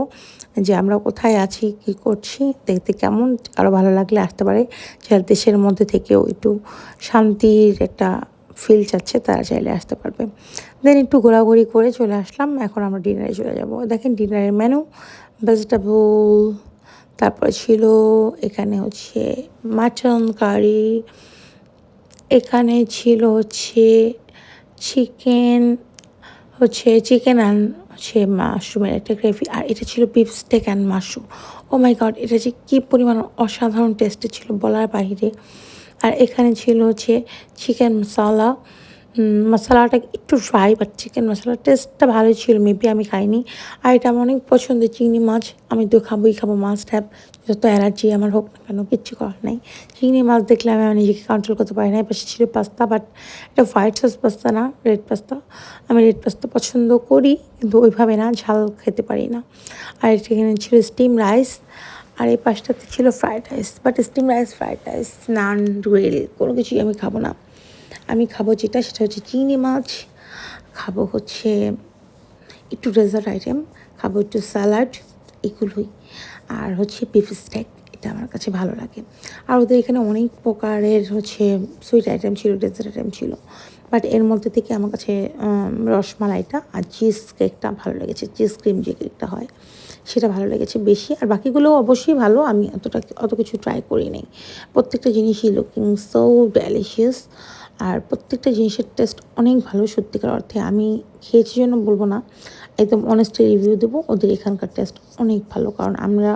A: যে আমরা কোথায় আছি, কী করছি, দেখতে কেমন, আরও ভালো লাগলে আসতে পারে। যারা দেশের মধ্যে থেকেও একটু শান্তির একটা ফিল চাচ্ছে তারা চাইলে আসতে পারবে। দেন একটু ঘোরাঘুরি করে চলে আসলাম। এখন আমরা ডিনারে চলে যাব। দেখেন ডিনারের মেনু, ভেজিটেবল, তারপরে ছিল এখানে হচ্ছে মাটন কারি, এখানে ছিল হচ্ছে চিকেন, চিকেন অ্যান্ড মাশরুমের একটা গ্রেভি, আর এটা ছিল beef steak and mushroom. Oh my God, এটা যে কী পরিমাণ অসাধারণ টেস্টি ছিল বলার বাহিরে। আর এখানে ছিল হচ্ছে চিকেন মশালা, মশলাটা একটু ড্রাই, বাট চিকেন মশলার টেস্টটা ভালোই ছিল, মেবি আমি খাইনি। আর এটা আমার অনেক পছন্দের চিংড়ি মাছ, আমি তো খাবো মাস্ট হ্যাভ, যত অ্যালার্জি আমার হোক না কেন, কিচ্ছু করার নেই। চিংড়ি মাছ দেখলে আমি আমার নিজেকে কন্ট্রোল করতে পারি না। পাশে ছিল পাস্তা, বাট এটা হোয়াইট সস পাস্তা না, রেড পাস্তা। আমি রেড পাস্তা পছন্দ করি, কিন্তু ওইভাবে না, ঝাল খেতে পারি না। আর এখানে ছিল স্টিম রাইস, আর এই পাশটাতে ছিল fried rice, but steam rice, fried rice, naan, roll কোনো কিছুই আমি খাবো না। আমি খাবো যেটা, সেটা হচ্ছে চিংড়ি মাছ, খাবো হচ্ছে একটু ডেজার্ট আইটেম, খাবো একটু স্যালাড, এগুলোই। আর হচ্ছে বিফ স্টেক, এটা আমার কাছে ভালো লাগে। আর ওদের এখানে অনেক প্রকারের হচ্ছে সুইট আইটেম ছিল, ডেজার্ট আইটেম ছিল, বাট এর মধ্যে থেকে আমার কাছে রসমালাইটা আর চিজ কেকটা ভালো লেগেছে। চিজ ক্রিম যে কেকটা হয় সেটা ভালো লেগেছে বেশি। আর বাকিগুলো অবশ্যই ভালো, আমি অত কিছু ট্রাই করি নাই। প্রত্যেকটা জিনিসই লুকিং সো ডেলিশিয়াস, আর প্রত্যেকটা জিনিসের টেস্ট অনেক ভালো সত্যিকার অর্থে। আমি খেয়েছি জন্য বলবো না, একদম অনেস্টলি রিভিউ দেবো, ওদের এখানকার টেস্ট অনেক ভালো। কারণ আমরা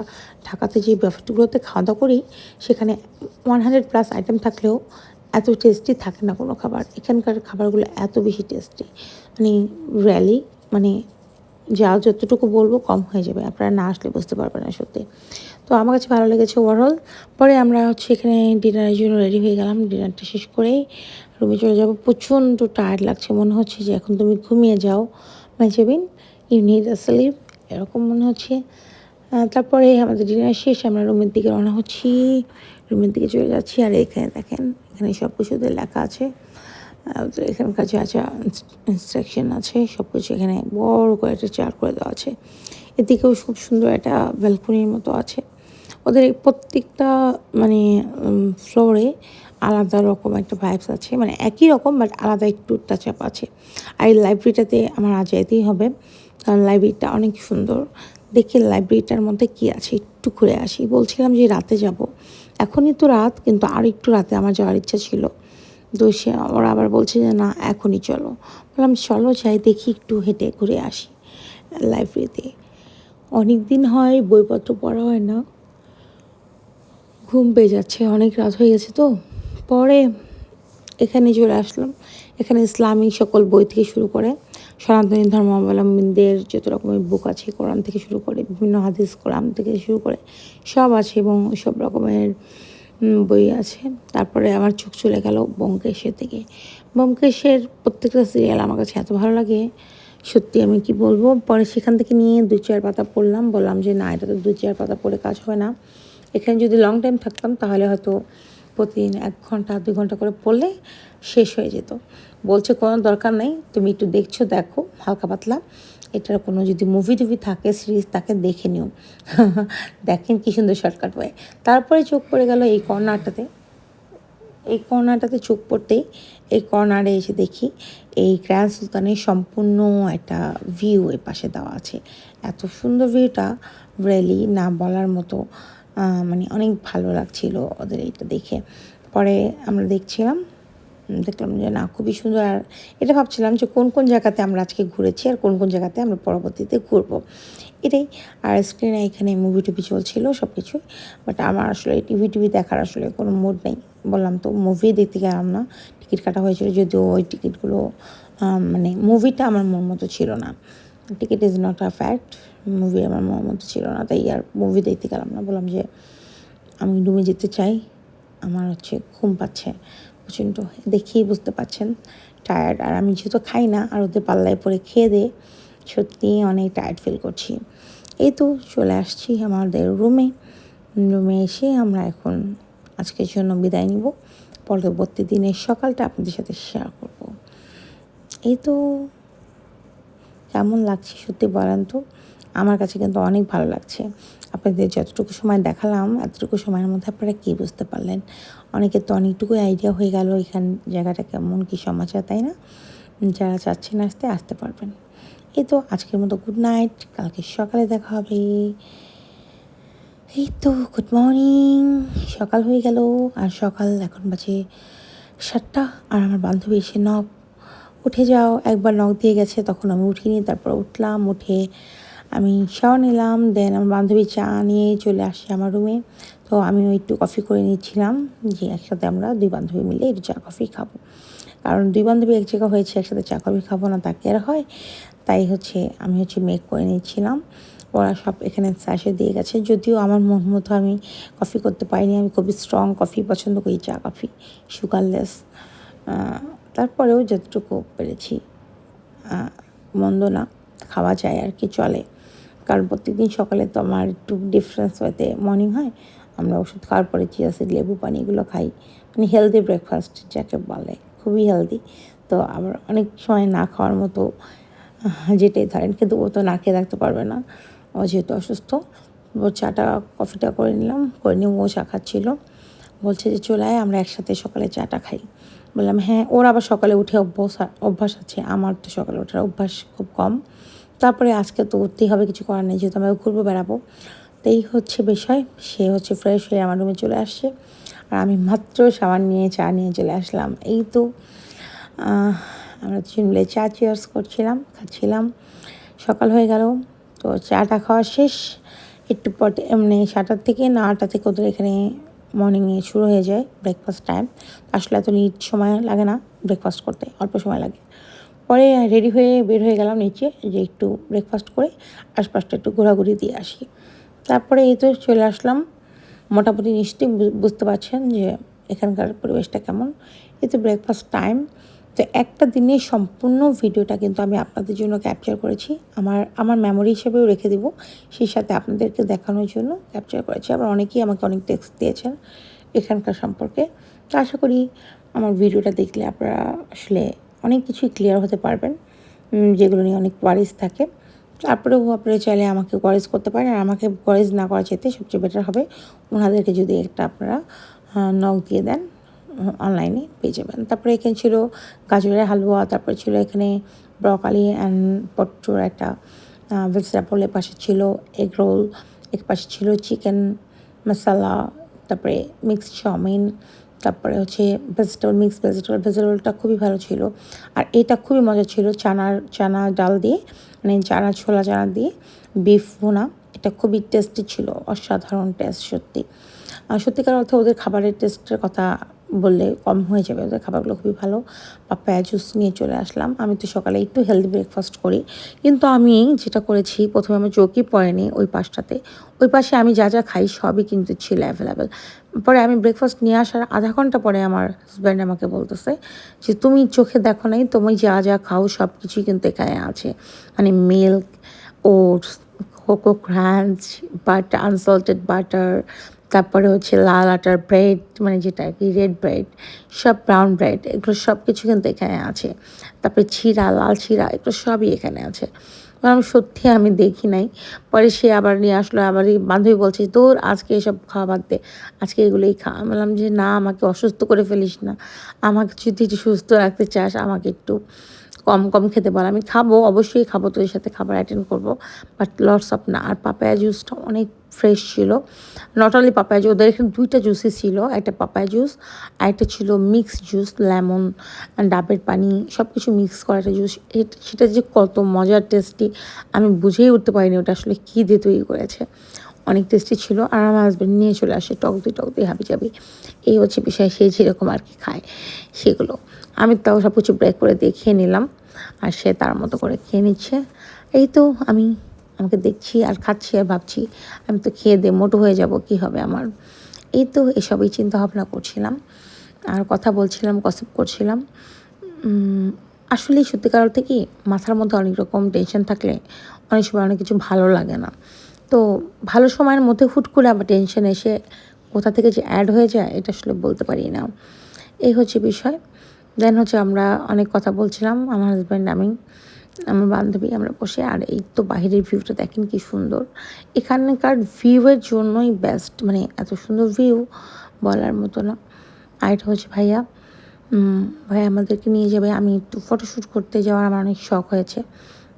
A: ঢাকাতে যে ব্যাপারগুলোতে খাওয়া দাওয়া করি সেখানে 100+ আইটেম থাকলেও এত টেস্টি থাকে না কোনো খাবার। এখানকার খাবারগুলো এত বেশি টেস্টি, মানে রিয়েলি, মানে যতটুকু বলবো কম হয়ে যাবে, আপনারা না আসলে বুঝতে পারবেন না সত্যি। তো আমার কাছে ভালো লেগেছে ওভারঅল। পরে আমরা হচ্ছে এখানে ডিনারের জন্য রেডি হয়ে গেলাম। ডিনারটা শেষ করেই রুমে চলে যাব। প্রচণ্ড টায়ার্ড লাগছে, মনে হচ্ছে যে এখন তুমি ঘুমিয়ে যাও Mehjabin, you need a sleep, এরকম মনে হচ্ছে। তারপরে আমাদের ডিনার শেষ, আমরা রুমের দিকে রওনা হচ্ছি, রুমের দিকে চলে যাচ্ছি। আর এখানে দেখেন, এখানে সব কিছুতে লেখা আছে, তো এখানকার যা যা ইনস্ট্রাকশন আছে সব কিছু এখানে বড় করে একটা চার্ট করে দেওয়া আছে। এদিকেও খুব সুন্দর একটা ব্যালকনির মতো আছে। ওদের এই প্রত্যেকটা মানে ফ্লোরে আলাদা রকম একটা ভাইবস আছে, মানে একই রকম বাট আলাদা একটু টাচ আপ আছে। আর এই লাইব্রেরিটাতে আমার আজ যেতেই হবে, কারণ লাইব্রেরিটা অনেক সুন্দর। দেখি লাইব্রেরিটার মধ্যে কি আছে, একটু ঘুরে আসি। বলছিলাম যে রাতে যাব, এখনই তো রাত, কিন্তু আর একটু রাতে আমার যাওয়ার ইচ্ছা ছিল। তো ওরা আবার বলছে যে না এখনই চলো। বললাম চলো যাই, দেখি একটু হেঁটে ঘুরে আসি লাইব্রেরিতে। অনেক দিন হয় বইপত্র পড়া হয় না, ঘুম পেয়ে যাচ্ছে, অনেক রাত হয়ে গেছে। তো পরে এখানে চলে আসলাম। এখানে ইসলামিক সকল বই থেকে শুরু করে সনাতনী ধর্মাবলম্বীদের যত রকমের বুক আছে, কোরআন থেকে শুরু করে বিভিন্ন হাদিস কোরআন থেকে শুরু করে সব আছে, এবং সব রকমের বই আছে। তারপরে আমার চোখ চলে গেল ব্যোমকেশের দিকে। ব্যোমকেশের প্রত্যেকটা সিরিয়াল আমার কাছে এত ভালো লাগে, সত্যি আমি কি বলবো। পরে সেখান থেকে নিয়ে 2-4 পাতা পড়লাম, বললাম যে না, এটা তো 2-4 পাতা পড়ে কাজ হয় না। এখানে যদি লং টাইম থাকতাম তাহলে হয়তো প্রতিদিন 1 ঘন্টা 2 ঘন্টা করে পড়লে শেষ হয়ে যেত। বলছে কোনো দরকার নেই, তুমি একটু দেখো হালকা পাতলা, এটার কোনো যদি মুভি টুভি থাকে, সিরিজ তাকে দেখে নিও। দেখেন কী সুন্দর শর্টকাট ওয়ে। তারপরে চোখ পড়ে গেল এই কর্নারটাতে চোখ পড়তেই এই কর্নারে এসে দেখি এই গ্র্যান্ড সুলতানের সম্পূর্ণ একটা ভিউ এর পাশে দেওয়া আছে। এত সুন্দর ভিউটা রিয়েলি না বলার মতো, মানে অনেক ভালো লাগছিল ওদের এইটা দেখে। পরে আমরা দেখছিলাম দেখলাম যে না খুবই সুন্দর। আর এটা ভাবছিলাম যে কোন কোন জায়গাতে আমরা আজকে ঘুরেছি আর কোন কোন জায়গাতে আমরা পরবর্তীতে ঘুরবো, এটাই। আর স্ক্রিনে এখানে মুভি টুভি চলছিল সব কিছু, বাট আমার আসলে টিভি দেখার আসলে কোনো মুড নেই। বললাম তো মুভি দেখতে গেলাম না, টিকিট কাটা হয়েছিল যদিও ওই টিকিটগুলো মানে মুভিটা আমার মন মতো ছিল না। Ticket is not a fact, movie আমার মন মতো ছিল না, তাই আর মুভি দেখতে গেলাম না। বললাম যে আমি রুমে যেতে চাই, আমার ঘুম পাচ্ছে প্রচণ্ড, দেখেই বুঝতে পারছেন টায়ার্ড। আর আমি যেহেতু খাই না আর ওদের পাল্লায় পরে খেয়ে দিয়ে সত্যিই অনেক টায়ার্ড ফিল করছি। এই তো চলে আসছি আমাদের রুমে এসে আমরা এখন আজকের জন্য বিদায় নিব। পরবর্তী দিনের সকালটা আপনাদের সাথে শেয়ার করব। এই তো কেমন লাগছে সত্যি বলেন তো, আমার কাছে কিন্তু অনেক ভালো লাগছে। আপনাদের যতটুকু সময় দেখালাম এতটুকু সময়ের মধ্যে আপনারা কী বুঝতে পারলেন? অনেকের তো অনেকটুকুই আইডিয়া হয়ে গেল এখান জায়গাটা কেমন কী সমাচার, তাই না? যারা চাচ্ছেন আসতে পারবেন। এই তো আজকের মতো গুড নাইট, কালকে সকালে দেখা হবে। এই তো গুড মর্নিং, সকাল হয়ে গেল। আর সকাল এখন বাজে 7টা। আর আমার বান্ধবী এসে উঠে যাও একবার নখ দিয়ে গেছে, তখন আমি উঠিনি। তারপর উঠলাম, উঠে আমি শাওয়ার নিলাম, দেন আমার বান্ধবী চা নিয়ে চলে আসে আমার রুমে। তো আমিও একটু কফি করে নিচ্ছিলাম যে একসাথে আমরা দুই বান্ধবী মিলে একটু চা কফি খাবো। কারণ দুই বান্ধবী এক জায়গা হয়েছে, একসাথে চা কফি খাবো না তা কি আর হয়। তাই আমি মেক করে নিচ্ছিলাম। ওরা সব এখানে স্যাশে দিয়ে গেছে, যদিও আমার মন মতো আমি কফি করতে পারিনি। আমি খুবই স্ট্রং কফি পছন্দ করি, চা কফি সুগারলেস। তারপরেও যতটুকু পেরেছি, মন্দ না, খাওয়া যায় আর কি, চলে। কারণ প্রত্যেকদিন সকালে তো আমার একটু ডিফারেন্স হতে মর্নিং হয়, আমরা ওষুধ খাওয়ার পরে চিয়া সিড, লেবু পানি এগুলো খাই, মানে হেলদি ব্রেকফাস্ট যাকে বলে, খুবই হেলদি। তো আবার অনেক সময় না খাওয়ার মতো যেটাই ধরেন, কিন্তু ও তো না খেয়ে থাকতে পারবে না, ও যেহেতু অসুস্থ। ও চাটা কফিটা করে নিলাম, করে নিয়ে ও চা খাচ্ছিল, বলছে যে চলে আয় আমরা একসাথে সকালে চাটা খাই। বললাম হ্যাঁ। ওর আবার সকালে উঠে অভ্যাস আছে, আমার তো সকালে ওঠার অভ্যাস খুব কম। তারপরে আজকে তো উঠতেই হবে, কিছু করার নেই, যেহেতু আমরা ঘুরবো বেড়াবো। তো এই বিষয়। সে ফ্রেশ হয়ে আমার রুমে চলে আসছে, আর আমি মাত্র সাবান নিয়ে চা নিয়ে চলে আসলাম। এই তো আমরা দুজন মিলে চা চিয়ার্স খাচ্ছিলাম। সকাল হয়ে গেল, তো চাটা খাওয়া শেষ। একটু পর এমনি 7টার থেকে না 8টা থেকে ওদের এখানে মর্নিংয়ে শুরু হয়ে যায় ব্রেকফাস্ট টাইম। আসলে এত সময় লাগে না ব্রেকফাস্ট করতে, অল্প সময় লাগে। পরে রেডি হয়ে বের হয়ে গেলাম নিচে, যে একটু ব্রেকফাস্ট করে আশপাশটা একটু ঘোরাঘুরি দিয়ে আসি। তারপরে এই তো চলে আসলাম। মোটামুটি নিশ্চয়ই বুঝতে পারছেন যে এখানকার পরিবেশটা কেমন। এই তো ব্রেকফাস্ট টাইম। তো একটা দিনের সম্পূর্ণ ভিডিওটা কিন্তু আমি আপনাদের জন্য ক্যাপচার করেছি, আমার মেমোরি হিসেবেও রেখে দেবো, সেই সাথে আপনাদেরকে দেখানোর জন্য ক্যাপচার করেছি। আবার অনেকেই আমাকে অনেক টেক্সট দিয়েছেন এখানকার সম্পর্কে। তো আশা করি আমার ভিডিওটা দেখলে আপনারা আসলে অনেক কিছুই ক্লিয়ার হতে পারবেন, যেগুলো নিয়ে অনেক ওয়ারিজ থাকে। তারপরেও আপনারা চাইলে আমাকে কোয়ারিজ করতে পারেন, আর আমাকে কোয়ারিজ না করা চাইতে সবচেয়ে বেটার হবে ওনাদেরকে যদি একটা আপনারা নক দিয়ে দেন, অনলাইনে পেয়ে যাবেন। তারপরে এখানে ছিল গাজরের হালুয়া, তারপরে ছিল এখানে ব্রকালি অ্যান্ড পট্টোর একটা ভেজিটেবল, এর পাশে ছিল এগ রোল, এর পাশে ছিল চিকেন মশলা, তারপরে মিক্সড চাউমিন, তারপরে মিক্স ভেজিটেবলটা খুবই ভালো ছিল। আর এটা খুবই মজা ছিল, চানা ডাল দিয়ে, মানে ছোলা চানা দিয়ে বিফ ভুনা। এটা খুবই টেস্টি ছিল, অসাধারণ টেস্ট সত্যি। সত্যিকার অর্থে ওদের খাবারের টেস্টের কথা বললে কম হয়ে যাবে, ওদের খাবারগুলো খুবই ভালো। পাপায়া জুস নিয়ে চলে আসলাম। আমি তো সকালে একটু হেলদি ব্রেকফাস্ট করি, কিন্তু আমি যেটা করেছি, প্রথমে আমি চৌকি পড়েনি ওই পাশে আমি যা খাই সবই কিন্তু ছিল অ্যাভেলেবেল। পরে আমি ব্রেকফাস্ট নিয়ে আসার আধা ঘন্টা পরে আমার হাজব্যান্ড আমাকে বলতেছে যে তুমি চোখে দেখো নাই, তুমি যা খাও সব কিছুই কিন্তু এখানে আছে, মানে মিল্ক, ওটস, কোকো ক্রাঞ্চ, বাটার, আনসল্টেড বাটার, তারপরে লাল আটার ব্রেড, মানে যেটা আর কি রেড ব্রেড, সব ব্রাউন ব্রেড, এগুলো সব কিছু কিন্তু এখানে আছে। তারপরে লাল চিড়া, এগুলো সবই এখানে আছে। আমি দেখি নাই। পরে সে আবার নিয়ে আসলো, আবার এই বান্ধবী বলছে তোর আজকে এসব খাওয়া বাদ দে, আজকে এগুলোই খা। আমি বললাম যে না, আমাকে অসুস্থ করে ফেলিস না, আমাকে যদি একটু সুস্থ রাখতে চাস আমাকে একটু কম খেতে বল। আমি খাবো, অবশ্যই খাবো, তোদের সাথে খাবার অ্যাটেন্ড করবো, বাট লটস অফ না। আর পাপায়া জুসটা অনেক ফ্রেশ ছিল। নট অনলি পাপায়া জুস, ওদের এখানে 2টা জুসই ছিল, একটা পাপায়া জুস আর একটা ছিল মিক্স জুস, লেমন, ডাবের পানি সব কিছু মিক্স করা একটা জুস। সেটা যে কত মজার টেস্টি আমি বুঝেই উঠতে পারিনি ওটা আসলে কী দিয়ে তৈরি করেছে। অনেক টেস্টি ছিল। আর আমার হাজব্যান্ড নিয়ে চলে আসে টক দই হাবিজাবি। এই হচ্ছে বিষয়, সে যেরকম আর কি খায় সেগুলো। আমি তাও সব কিছু ব্রেক করে দিয়ে খেয়ে নিলাম, আর সে তার মতো করে খেয়ে নিচ্ছে। এই তো আমি আমাকে দেখছি আর খাচ্ছি আর ভাবছি আমি তো খেয়ে দিয়ে মোটো হয়ে যাব, কি হবে আমার। এই তো এসবই চিন্তা ভাবনা করছিলাম আর কথা বলছিলাম, গসিপ করছিলাম। আসলেই সত্যিকার অর্থে কি মাথার মধ্যে অনেক রকম টেনশন থাকলে অনেক সময় অনেক কিছু ভালো লাগে না। তো ভালো সময়ের মধ্যে হুট করে আবার টেনশন এসে কোথা থেকে যে অ্যাড হয়ে যায় এটা আসলে বলতে পারি না। এই হচ্ছে বিষয়। দেন হচ্ছে আমরা অনেক কথা বলছিলাম, আমার হাজব্যান্ড, আমি, আমার বান্ধবী, আমরা বসে। আর এই তো বাহিরের ভিউটা দেখেন কি সুন্দর। এখানকার ভিউয়ের জন্যই বেস্ট, মানে এত সুন্দর ভিউ বলার মতো না। আর এটা হচ্ছে ভাইয়া, ভাইয়া আমাদেরকে নিয়ে যাবে। আমি একটু ফটোশ্যুট করতে যাওয়ার আমার অনেক শখ হয়েছে।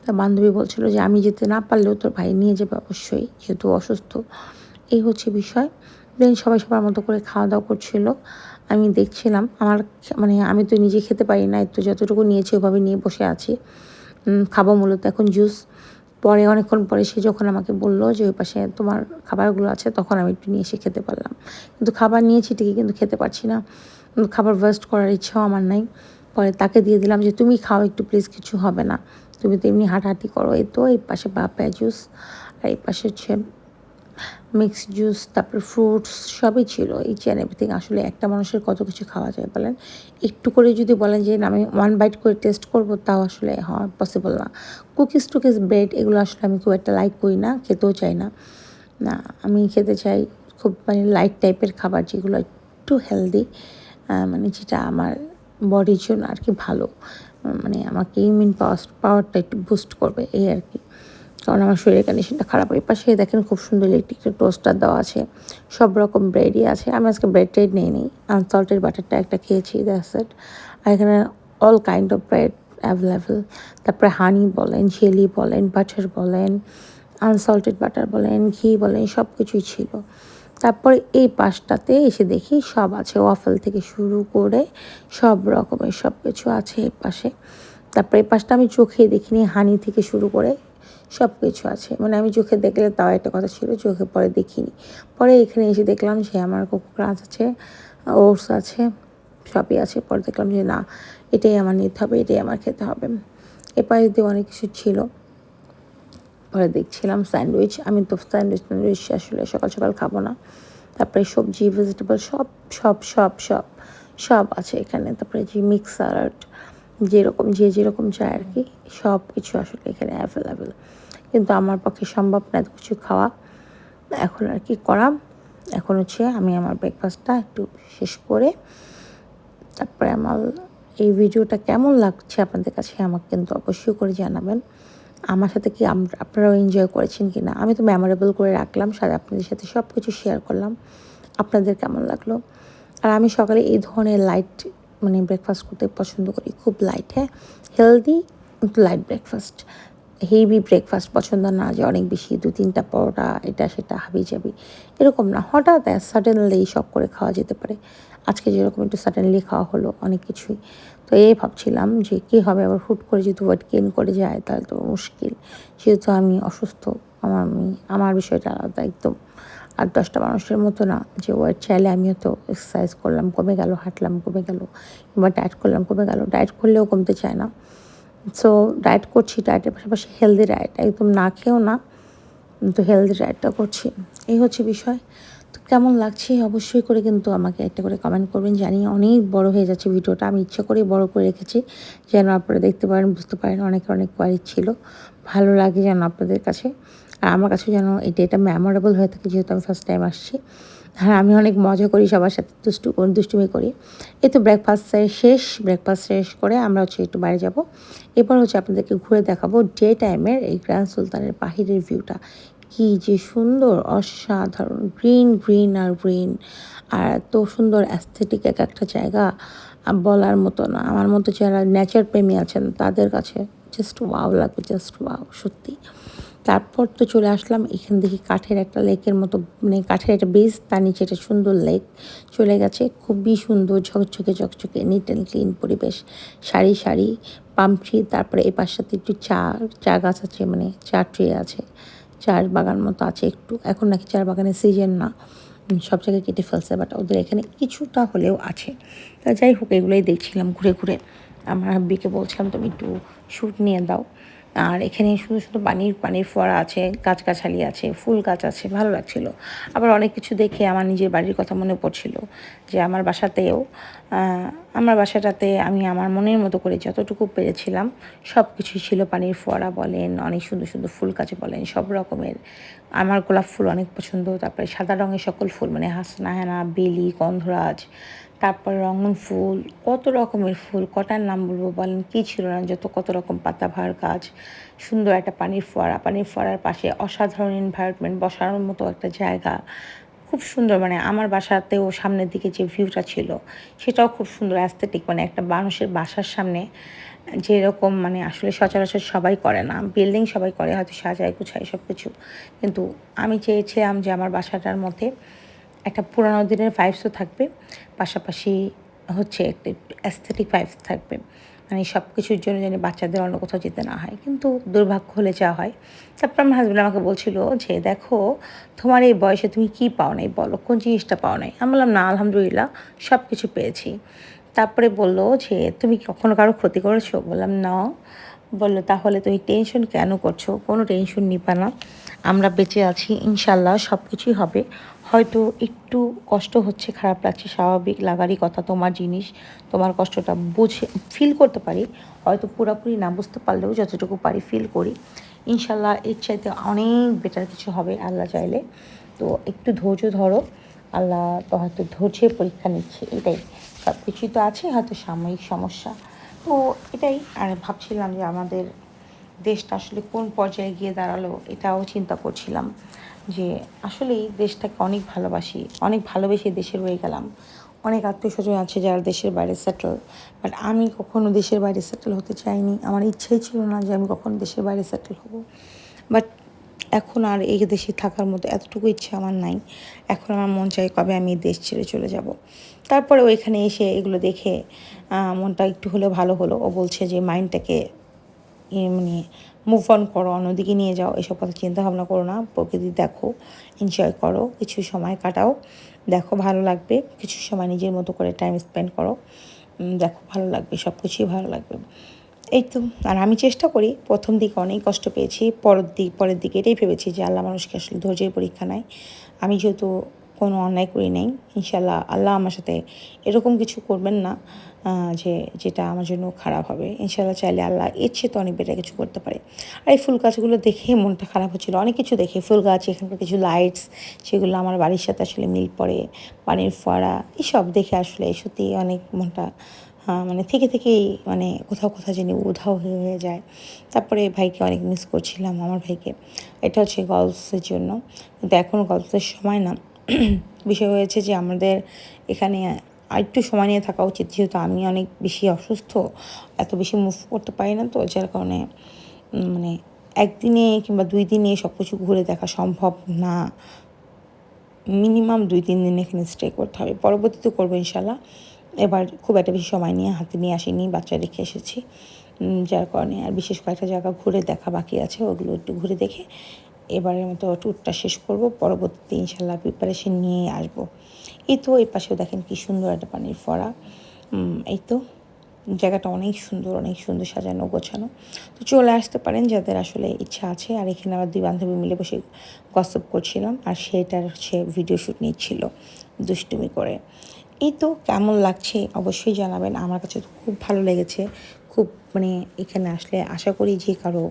A: তা বান্ধবী বলছিল যে আমি যেতে না পারলেও তোর ভাই নিয়ে যাবে অবশ্যই, যেহেতু অসুস্থ। এই হচ্ছে বিষয়। দেন সবাই সবার মতো করে খাওয়া দাওয়া করছিল, আমি দেখছিলাম। আমার মানে আমি তো নিজে খেতে পারি না, তো যতটুকু নিয়েছি ওভাবে নিয়ে বসে আছি। খাবো মূলত এখন জুস। পরে অনেকক্ষণ পরে সে যখন আমাকে বলল যে ওই পাশে তোমার খাবারগুলো আছে, তখন আমি একটু নিয়ে এসে খেতে পারলাম। কিন্তু খাবার নিয়েছি ঠিকই, কিন্তু খেতে পারছি না। খাবার ওয়েস্ট করার ইচ্ছাও আমার নাই। পরে তাকে দিয়ে দিলাম যে তুমি খাও একটু প্লিজ, কিছু হবে না, তুমি তো এমনি হাঁটাহাঁটি করো। এই তো এই পাশে পাপায়া জুস আর এই পাশে হচ্ছে মিক্সড জুস, তারপরে ফ্রুটস সবই ছিল, ইচ অ্যান্ড এভরিথিং। আসলে একটা মানুষের কত কিছু খাওয়া যায় বলেন। একটু করে যদি বলেন যে আমি 1 বাইট করে টেস্ট করব, তাও আসলে হওয়া পসিবল না। কুকিজ টুকিজ, ব্রেড এগুলো আসলে আমি খুব একটা লাইক করি না, খেতেও চাই না। না, আমি খেতে চাই খুব মানে লাইট টাইপের খাবার, যেগুলো একটু হেলদি, মানে যেটা আমার বডির জন্য আর কি ভালো, মানে আমাকে ইমিউন পাওয়ারটা একটু বুস্ট করবে এই আর কি। কারণ আমার শরীরের কন্ডিশনটা খারাপ। ওই পাশে দেখেন খুব সুন্দর ইলেকট্রিক টোস্টার দেওয়া আছে, সব রকম ব্রেডই আছে। আমি আজকে ব্রেড ট্রেড নিইনি, আনসল্টেড বাটারটা একটা খেয়েছি, দ্যাটস ইট। আর এখানে all kind of bread available. তারপরে হানি বলেন, জেলি বলেন, বাটার বলেন, আনসল্টেড বাটার বলেন, ঘি বলেন, সব কিছুই ছিল। তারপরে এই পাশটাতে এসে দেখি সব আছে, ওয়াফেল থেকে শুরু করে সব রকমের সব কিছু আছে এই পাশে। তারপরে এই পাশটা আমি চোখে দেখিনি, হানি থেকে শুরু করে সব কিছু আছে। মানে আমি চোখে দেখলে তাও একটা কথা ছিল, চোখে পরে দেখিনি। পরে এখানে এসে দেখলাম যে আমার কোকো ক্রাঞ্চ আছে, ওটস আছে, সবই আছে। পরে দেখলাম যে না, এটাই আমার নিতে হবে, এটাই আমার খেতে হবে। এরপরে যদি অনেক কিছু ছিল। পরে দেখছিলাম স্যান্ডউইচ, আমি তো স্যান্ডউইচ আসলে সকাল সকাল খাবো না। তারপরে সবজি, ভেজিটেবল সব সব সব সব সব আছে এখানে। তারপরে যে মিক্স স্যালাড, যেরকম যেরকম চায় আর কি, সব কিছু আসলে এখানে অ্যাভেলেবেল। কিন্তু আমার পক্ষে সম্ভব না এত কিছু খাওয়া। এখন আর কি করা, এখন হচ্ছে আমি আমার ব্রেকফাস্টটা একটু শেষ করে তারপরে আমার এই ভিডিওটা কেমন লাগছে আপনাদের কাছে আমাকে কিন্তু অবশ্যই করে জানাবেন। আমার সাথে কি আপনারাও এনজয় করেছেন কি না। আমি তো মেমোরেবল করে রাখলাম, সাথে আপনাদের সাথে সব কিছু শেয়ার করলাম। আপনাদের কেমন লাগলো। আর আমি সকালে এই ধরনের লাইট মানে ব্রেকফাস্ট করতে পছন্দ করি, খুব লাইট, হ্যাঁ, হেলদি কিন্তু লাইট ব্রেকফাস্ট। হেভি ব্রেকফাস্ট পছন্দ না, যে অনেক বেশি 2-3টা পরোটা এটা সেটা হাবিজাবি এরকম না। হঠাৎ সাডেনলি শখ করে খাওয়া যেতে পারে। আজকে যেরকম একটু সাডেনলি খাওয়া হলো অনেক কিছুই। তো এই ভাবছিলাম যে কী হবে আবার হুট করে যদি ওয়েট গেইন করে যায় তাহলে তো মুশকিল। যেহেতু আমি অসুস্থ, আমার বিষয়টা আলাদা একদম। আর 10টা মানুষের মতো না যে ওয়েট চাইলে আমিও তো এক্সারসাইজ করলাম কমে গেল, হাঁটলাম কমে গেল, কিংবা ডায়েট করলাম কমে গেল। ডায়েট করলেও কমতে চায় না। সো ডায়েট করছি, ডায়েটের পাশাপাশি হেলদি ডায়েট, একদম না খেয়েও না, তো হেলদি ডায়েটটা করছি। এই হচ্ছে বিষয়। তো কেমন লাগছে অবশ্যই করে কিন্তু আমাকে একটা করে কমেন্ট করবেন। জানি অনেক বড় হয়ে যাচ্ছে ভিডিওটা, আমি ইচ্ছা করেই বড় করে রেখেছি যেন আপনারা দেখতে পারেন, বুঝতে পারেন। অনেক কোয়ারি ছিল, ভালো লাগে যেন আপনাদের কাছে। আর আমার কাছে যেন এই ডেটা মেমোরেবল হয়ে থাকে, যেহেতু আমি ফার্স্ট টাইম আসছি। হ্যাঁ, আমি অনেক মজা করি, সবার সাথে দুষ্টুমি করি। এই তো ব্রেকফাস্ট শেষ করে আমরা হচ্ছে একটু বাইরে যাব। এবার হচ্ছে আপনাদেরকে ঘুরে দেখাবো ডে টাইমের এই গ্র্যান্ড সুলতানের বাহিরের ভিউটা। কি যে সুন্দর, অসাধারণ, গ্রিন আর গ্রিন। আর এত সুন্দর অ্যাস্থেটিক এক একটা জায়গা, বলার মতো না। আমার মতো যারা নেচার প্রেমী আছেন তাদের কাছে জাস্ট ওয়াও লাগবে, জাস্ট ওয়াও সত্যি। তারপর তো চলে আসলাম এখান দেখি কাঠের একটা লেকের মতো, মানে কাঠের একটা বেস, তার নিচে একটা সুন্দর লেক চলে গেছে, খুবই সুন্দর ঝকঝকে ঝকঝকে নিট অ্যান্ড ক্লিন পরিবেশ, সারি সারি পাম ট্রি। তারপরে এই পাশটাতে একটু চা গাছ আছে, মানে চা ট্রি আছে, চার বাগান মতো আছে একটু। এখন নাকি চার বাগানের সিজন না, সব জায়গায় কেটে ফেলছে, বাট ওদের এখানে কিছুটা হলেও আছে। তা যাই হোক, এগুলোই দেখছিলাম ঘুরে ঘুরে। আমার হাব্বিকে বলছিলাম তুমি একটু শ্যুট নিয়ে দাও। আর এখানে শুধু শুধু পানির ফোয়ারা আছে, গাছগাছালি আছে, ফুল গাছ আছে, ভালো লাগছিল। আবার অনেক কিছু দেখে আমার নিজের বাড়ির কথা মনে পড়ছিল, যে আমার বাসাতেও আমার বাসাটাতে আমি আমার মনের মতো করে যতটুকু পেরেছিলাম সব কিছুই ছিল। পানির ফোয়ারা বলেন, অনেক সুন্দর সুন্দর ফুল গাছ বলেন, সব রকমের। আমার গোলাপ ফুল অনেক পছন্দ, তারপরে সাদা রঙের সকল ফুল, মানে হাসনাহেনা, বেলি, গন্ধরাজ, তারপর রঙন ফুল, কত রকমের ফুল, কটার নাম বলবো বলেন, কী ছিল না যত, কত রকম পাতাবাহার গাছ, সুন্দর একটা পানির ফোয়ারার পাশে অসাধারণ এনভায়রনমেন্ট, বসানোর মতো একটা জায়গা, খুব সুন্দর। মানে আমার বাসাতেও সামনের দিকে যে ভিউটা ছিল সেটাও খুব সুন্দর অ্যাস্থেটিক, মানে একটা মানুষের বাসার সামনে যেরকম, মানে আসলে সচরাচর সবাই করে না, বিল্ডিং সবাই করে হয়তো সাজায় গুছায় সব কিছু, কিন্তু আমি চেয়েছিলাম যে আমার বাসাটার মধ্যে একটা পুরানো দিনের ভাইবসও থাকবে, পাশাপাশি হচ্ছে একটা অ্যাস্থেটিক ভাইবস থাকবে, মানে সব কিছুর জন্য যেন বাচ্চাদের অন্য কোথাও যেতে না হয়, কিন্তু দুর্ভাগ্য হলে যা হয়। তারপর আমার হাজব্যান্ড আমাকে বলছিল যে দেখো, তোমার এই বয়সে তুমি কী পাও নাই বলো, কোন জিনিসটা পাও নাই? আমি বললাম না, আলহামদুলিল্লাহ সব কিছু পেয়েছি। তারপরে বললো যে তুমি কখনো কারো ক্ষতি করেছো? বললাম না। বললো তাহলে তুমি টেনশন কেন করছো? কোনো টেনশন নিবা না, আমরা বেঁচে আছি ইনশাল্লাহ, সব কিছুই হবে। হয়তো একটু কষ্ট হচ্ছে, খারাপ লাগছে, স্বাভাবিক লাগারই কথা, তোমার জিনিস, তোমার কষ্টটা বুঝে ফিল করতে পারি, হয়তো পুরোপুরি না বুঝতে পারলেও যতটুকু পারি ফিল করি। ইনশাল্লাহ এর চাইতে অনেক বেটার কিছু হবে আল্লাহ চাইলে। তো একটু ধৈর্য ধরো, আল্লাহ তো হয়তো ধৈর্যের পরীক্ষা নিচ্ছে, এটাই। সব কিছুই তো আছে, হয়তো সাময়িক সমস্যা। তো এটাই। আর ভাবছিলাম যে আমাদের দেশটা আসলে কোন পর্যায়ে গিয়ে দাঁড়ালো, এটাও চিন্তা করছিলাম, যে আসলেই দেশটাকে অনেক ভালোবাসি, অনেক ভালোবেসে দেশে রয়ে গেলাম। অনেক আত্মীয়স্বজন আছে যারা দেশের বাইরে সেটেল, বাট আমি কখনো দেশের বাইরে সেটেল হতে চাইনি, আমার ইচ্ছেই ছিল না যে আমি কখনো দেশের বাইরে সেটেল হব। বাট এখন আর এই দেশে থাকার মতো এতটুকু ইচ্ছা আমার নাই। এখন আমার মন চাই কবে আমি এই দেশ ছেড়ে চলে যাব। তারপরে ওইখানে এসে এগুলো দেখে মনটা একটু হলেও ভালো হলো। ও বলছে যে মাইন্ডটাকে মানে মুভ অন করো, অন্যদিকে নিয়ে যাও, এসব কথা চিন্তা ভাবনা করো না, প্রকৃতি দেখো, এনজয় করো, কিছু সময় কাটাও, দেখো ভালো লাগবে, কিছু সময় নিজের মতো করে টাইম স্পেন্ড করো, দেখো ভালো লাগবে, সব কিছুই ভালো লাগবে। এই তো। আর আমি চেষ্টা করি, প্রথম দিকে অনেক কষ্ট পেয়েছি, পরের দিকে এটাই ভেবেছি যে আল্লাহ মানুষকে আসলে ধৈর্যের পরীক্ষা নেয়। আমি যেহেতু কোনো অন্যায় করি নাই, ইনশাল্লাহ আল্লাহ আমার সাথে এরকম কিছু করবেন না যে যেটা আমার জন্য খারাপ হবে। ইনশাল্লাহ চাইলে আল্লাহ এর চেয়ে তো অনেক বেটার কিছু করতে পারে। আর এই ফুল গাছগুলো দেখে মনটা খারাপ হচ্ছিলো, অনেক কিছু দেখে, ফুল গাছ, এখানকার কিছু লাইটস, সেগুলো আমার বাড়ির সাথে আসলে মিল পড়ে, পানির ফোয়ারা, এইসব দেখে আসলে সত্যি অনেক মনটা মানে থেকেই মানে কোথাও যেন উধাও হয়ে যায়। তারপরে ভাইকে অনেক মিস করছিলাম, আমার ভাইকে। এটা হচ্ছে গলফসের জন্য, কিন্তু এখন গলফসের সময় না। বিষয় হয়েছে যে আমাদের এখানে আরেকটু সময় নিয়ে থাকা উচিত, যেহেতু আমি অনেক বেশি অসুস্থ, এত বেশি মুভ করতে পারি না, তো যার কারণে মানে একদিনে কিংবা 2 দিনে সব কিছু ঘুরে দেখা সম্ভব না। মিনিমাম 2-3 দিন এখানে স্টে করতে হবে, পরবর্তীতে করবো ইনশাল্লাহ। এবার খুব একটা বেশি সময় নিয়ে হাতে নিয়ে আসিনি, বাচ্চা রেখে এসেছি, যার কারণে আর বিশেষ কয়েকটা জায়গা ঘুরে দেখা বাকি আছে, ওগুলো একটু ঘুরে দেখে এবারের মতো ট্যুরটা শেষ করব, পরবর্তীতে ইনশাল্লাহ প্রিপারেশন নিয়ে আসবো। এই তো এই পাশেও দেখেন কি সুন্দর একটা পানির ফোয়ারা। এই তো জায়গাটা অনেক সুন্দর সাজানো গোছানো। তো চলে আসতে পারেন যাদের আসলে ইচ্ছা আছে। আর এখানে আবার 2 বান্ধবী মিলে বসে গসিপ করছিলাম, আর সেটার হচ্ছে ভিডিও শ্যুট নিচ্ছিল দুষ্টুমি করে। এই তো কেমন লাগছে অবশ্যই জানাবেন, আমার কাছে তো খুব ভালো লেগেছে। খুব মানে এখানে আসলে আশা করি যে কারো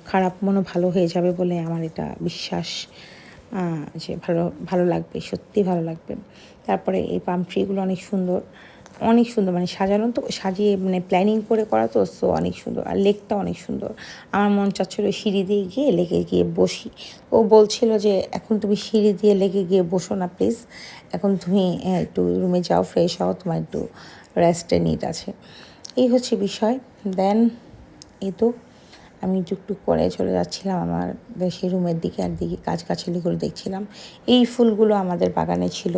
A: খারাপ মনও ভালো হয়ে যাবে বলে আমার এটা বিশ্বাস, যে ভালো লাগবে, সত্যিই ভালো লাগবে। তারপরে এই পাম ট্রিগুলো অনেক সুন্দর, মানে সাজানো তো, সাজিয়ে মানে প্ল্যানিং করে করা তো, সো অনেক সুন্দর। আর লেকটা অনেক সুন্দর, আমার মন চাচ্ছিলো সিঁড়ি দিয়ে গিয়ে লেকে গিয়ে বসি। ও বলছিল যে এখন তুমি সিঁড়ি দিয়ে লেকে গিয়ে বসো না প্লিজ, এখন তুমি একটু রুমে যাও, ফ্রেশ হও, তোমার একটু রেস্টের নিড আছে। এই হচ্ছে বিষয়। দেন এই তো আমি টুকটুক করে চলে যাচ্ছিলাম আমার সেই রুমের দিকে, আর দিকে গাছগাছালিগুলো দেখছিলাম। এই ফুলগুলো আমাদের বাগানে ছিল,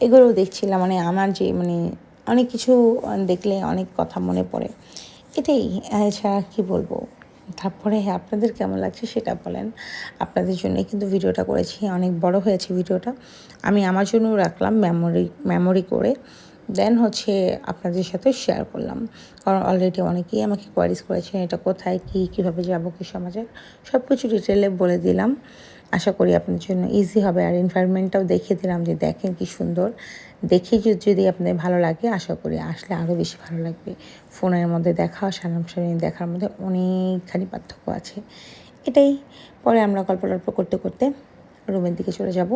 A: এগুলোও দেখছিলাম। মানে আমার যে মানে অনেক কিছু দেখলে অনেক কথা মনে পড়ে, এটাই। এছাড়া কী বলবো। তারপরে আপনাদের কেমন লাগছে সেটা বলেন। আপনাদের জন্যই কিন্তু ভিডিওটা করেছি, অনেক বড় হয়েছে ভিডিওটা। আমি আমার জন্যও রাখলাম মেমোরি করে, দেন হচ্ছে আপনাদের সাথে শেয়ার করলাম। কারণ অলরেডি অনেকেই আমাকে কোয়ারিজ করেছেন এটা কোথায়, কী, কীভাবে যাবো, কী সমাজে, সব কিছু ডিটেলে বলে দিলাম। আশা করি আপনাদের জন্য ইজি হবে। আর এনভায়রনমেন্টটাও দেখিয়ে দিলাম যে দেখেন কী সুন্দর। দেখে যদি আপনাদের ভালো লাগে, আশা করি আসলে আরও বেশি ভালো লাগবে। ফোনের মধ্যে দেখা সামনাসামনি দেখার মধ্যে অনেকখানি পার্থক্য আছে, এটাই। পরে আমরা গল্প করতে করতে রুমের দিকে চলে যাব।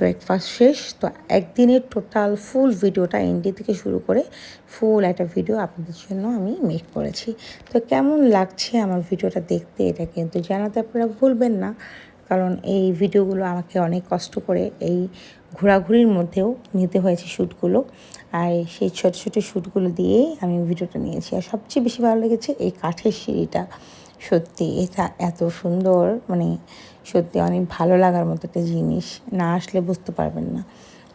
A: ব্রেকফাস্ট শেষ তো একদিনের টোটাল ফুল ভিডিওটা এন্ডি থেকে শুরু করে ফুল একটা ভিডিও আপনাদের জন্য আমি মেক করেছি। তো কেমন লাগছে আমার ভিডিওটা দেখতে, এটা কিন্তু জানাতে আপনারা ভুলবেন না। কারণ এই ভিডিওগুলো আমাকে অনেক কষ্ট করে এই ঘোরাঘুরির মধ্যেও নিতে হয়েছে শ্যুটগুলো, আর সেই ছোটো ছোটো শ্যুটগুলো দিয়েই আমি ভিডিওটা নিয়েছি। আর সবচেয়ে বেশি ভালো লেগেছে এই কাঠের সিঁড়িটা, সত্যি এটা এত সুন্দর, মানে সত্যি অনেক ভালো লাগার মতো একটা জিনিস, না আসলে বুঝতে পারবেন না।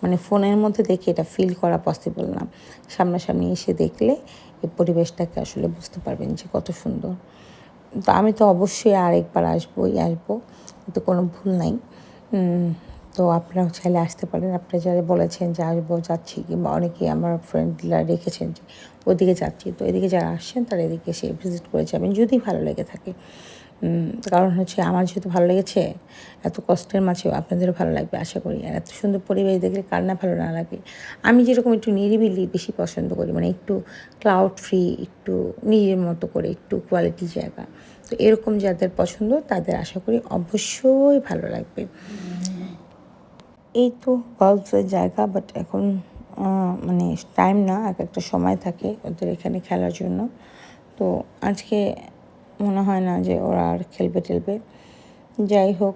A: মানে ফোনের মধ্যে দেখে এটা ফিল করা পসিবল না, সামনাসামনি এসে দেখলে এই পরিবেশটাকে আসলে বুঝতে পারবেন যে কত সুন্দর। তো আমি তো অবশ্যই আরেকবার আসবই আসবো, তো কোনো ভুল নাই। তো আপনারাও চাইলে আসতে পারেন। আপনারা যারা বলেছেন যে আসবো, যাচ্ছি, কিংবা অনেকেই আমার ফ্রেন্ডরা রেখেছেন যে ওদিকে যাচ্ছি, তো এদিকে যারা আসছেন তারা এদিকে এসে ভিজিট করে যাবেন যদি ভালো লেগে থাকে। কারণ হচ্ছে আমার যেহেতু ভালো লেগেছে, এত কষ্টের মাঝেও আপনাদেরও ভালো লাগবে আশা করি। আর এত সুন্দর পরিবেশ দেখলে কার না ভালো না লাগে। আমি যেরকম একটু নিরিবিলি বেশি পছন্দ করি, মানে একটু ক্লাউড ফ্রি, একটু নিজের মতো করে, একটু কোয়ালিটি জায়গা। তো এরকম যাদের পছন্দ তাদের আশা করি অবশ্যই ভালো লাগবে। এই তো গল্পের জায়গা, বাট এখন মানে টাইম না, এক একটা সময় থাকে ওদের এখানে খেলার জন্য। তো আজকে মনে হয় না যে ওরা আর খেলবে টেলবে। যাই হোক,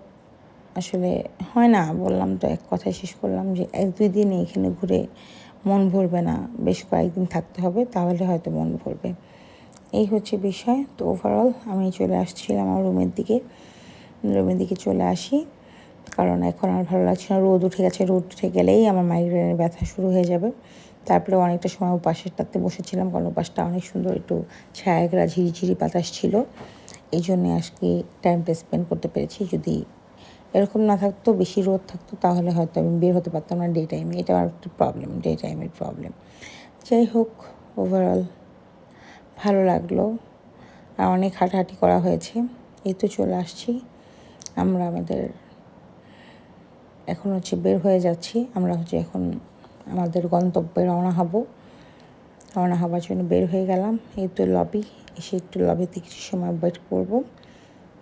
A: আসলে হয় না, বললাম তো, এক কথায় শেষ করলাম যে 1-2 দিন এখানে ঘুরে মন ভরবে না, বেশ কয়েকদিন থাকতে হবে, তাহলে হয়তো মন ভরবে। এই হচ্ছে বিষয়। তো ওভারঅল আমি চলে আসছিলাম আমার রুমের দিকে চলে আসি, কারণ এখন আর ভালো লাগছে না। রোদ উঠে গেছে, রোদ উঠে গেলেই আমার মাইগ্রেনের ব্যথা শুরু হয়ে যাবে। তারপরে অনেকটা সময় ওপাশেরটাতে বসেছিলাম, কারণ ওপাশটা অনেক সুন্দর, একটু ছায়াগ্রা ঝিরিঝিরি বাতাস ছিল, এই জন্যে আজকে টাইমটা স্পেন্ড করতে পেরেছি। যদি এরকম না থাকতো, বেশি রোদ থাকতো, তাহলে হয়তো আমি বের হতে পারতাম না ডে টাইমে। এটা আমার একটা প্রবলেম, ডে টাইমের প্রবলেম। যাই হোক, ওভারঅল ভালো লাগলো, আর অনেক হাঁটাহাঁটি করা হয়েছে। এই তো চলে আসছি আমরা আমাদের, এখন হচ্ছে বের হয়ে যাচ্ছি। আমরা হচ্ছে এখন আমাদের গন্তব্যে রওনা হবার জন্য বের হয়ে গেলাম। এই তো লবি, এসে একটু লবিতে কিছু সময় ওয়েট করব,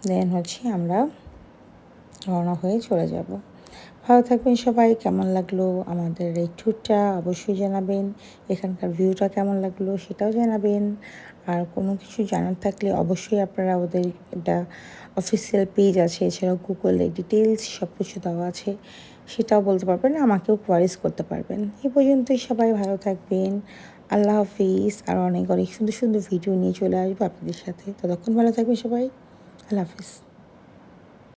A: দেন হচ্ছে আমরা রওনা হয়ে চলে যাব। ভালো থাকবেন সবাই। কেমন লাগলো আমাদের এই ট্যুরটা অবশ্যই জানাবেন। এখানকার ভিউটা কেমন লাগলো সেটাও জানাবেন। আর কোনো কিছু জানার থাকলে অবশ্যই আপনারা ওদের একটা অফিসিয়াল পেজ আছে, এছাড়াও গুগলে ডিটেলস সব কিছু দেওয়া আছে, সেটাও বলতে পারবেন, আমাকেও কোয়ারিজ করতে পারবেন। এই পর্যন্তই, সবাই ভালো থাকবেন। আল্লাহ হাফিজ। আর অনেক অনেক সুন্দর সুন্দর ভিডিও নিয়ে চলে আসবো আপনাদের সাথে। ততক্ষণ ভালো থাকবেন সবাই। আল্লাহ হাফিজ।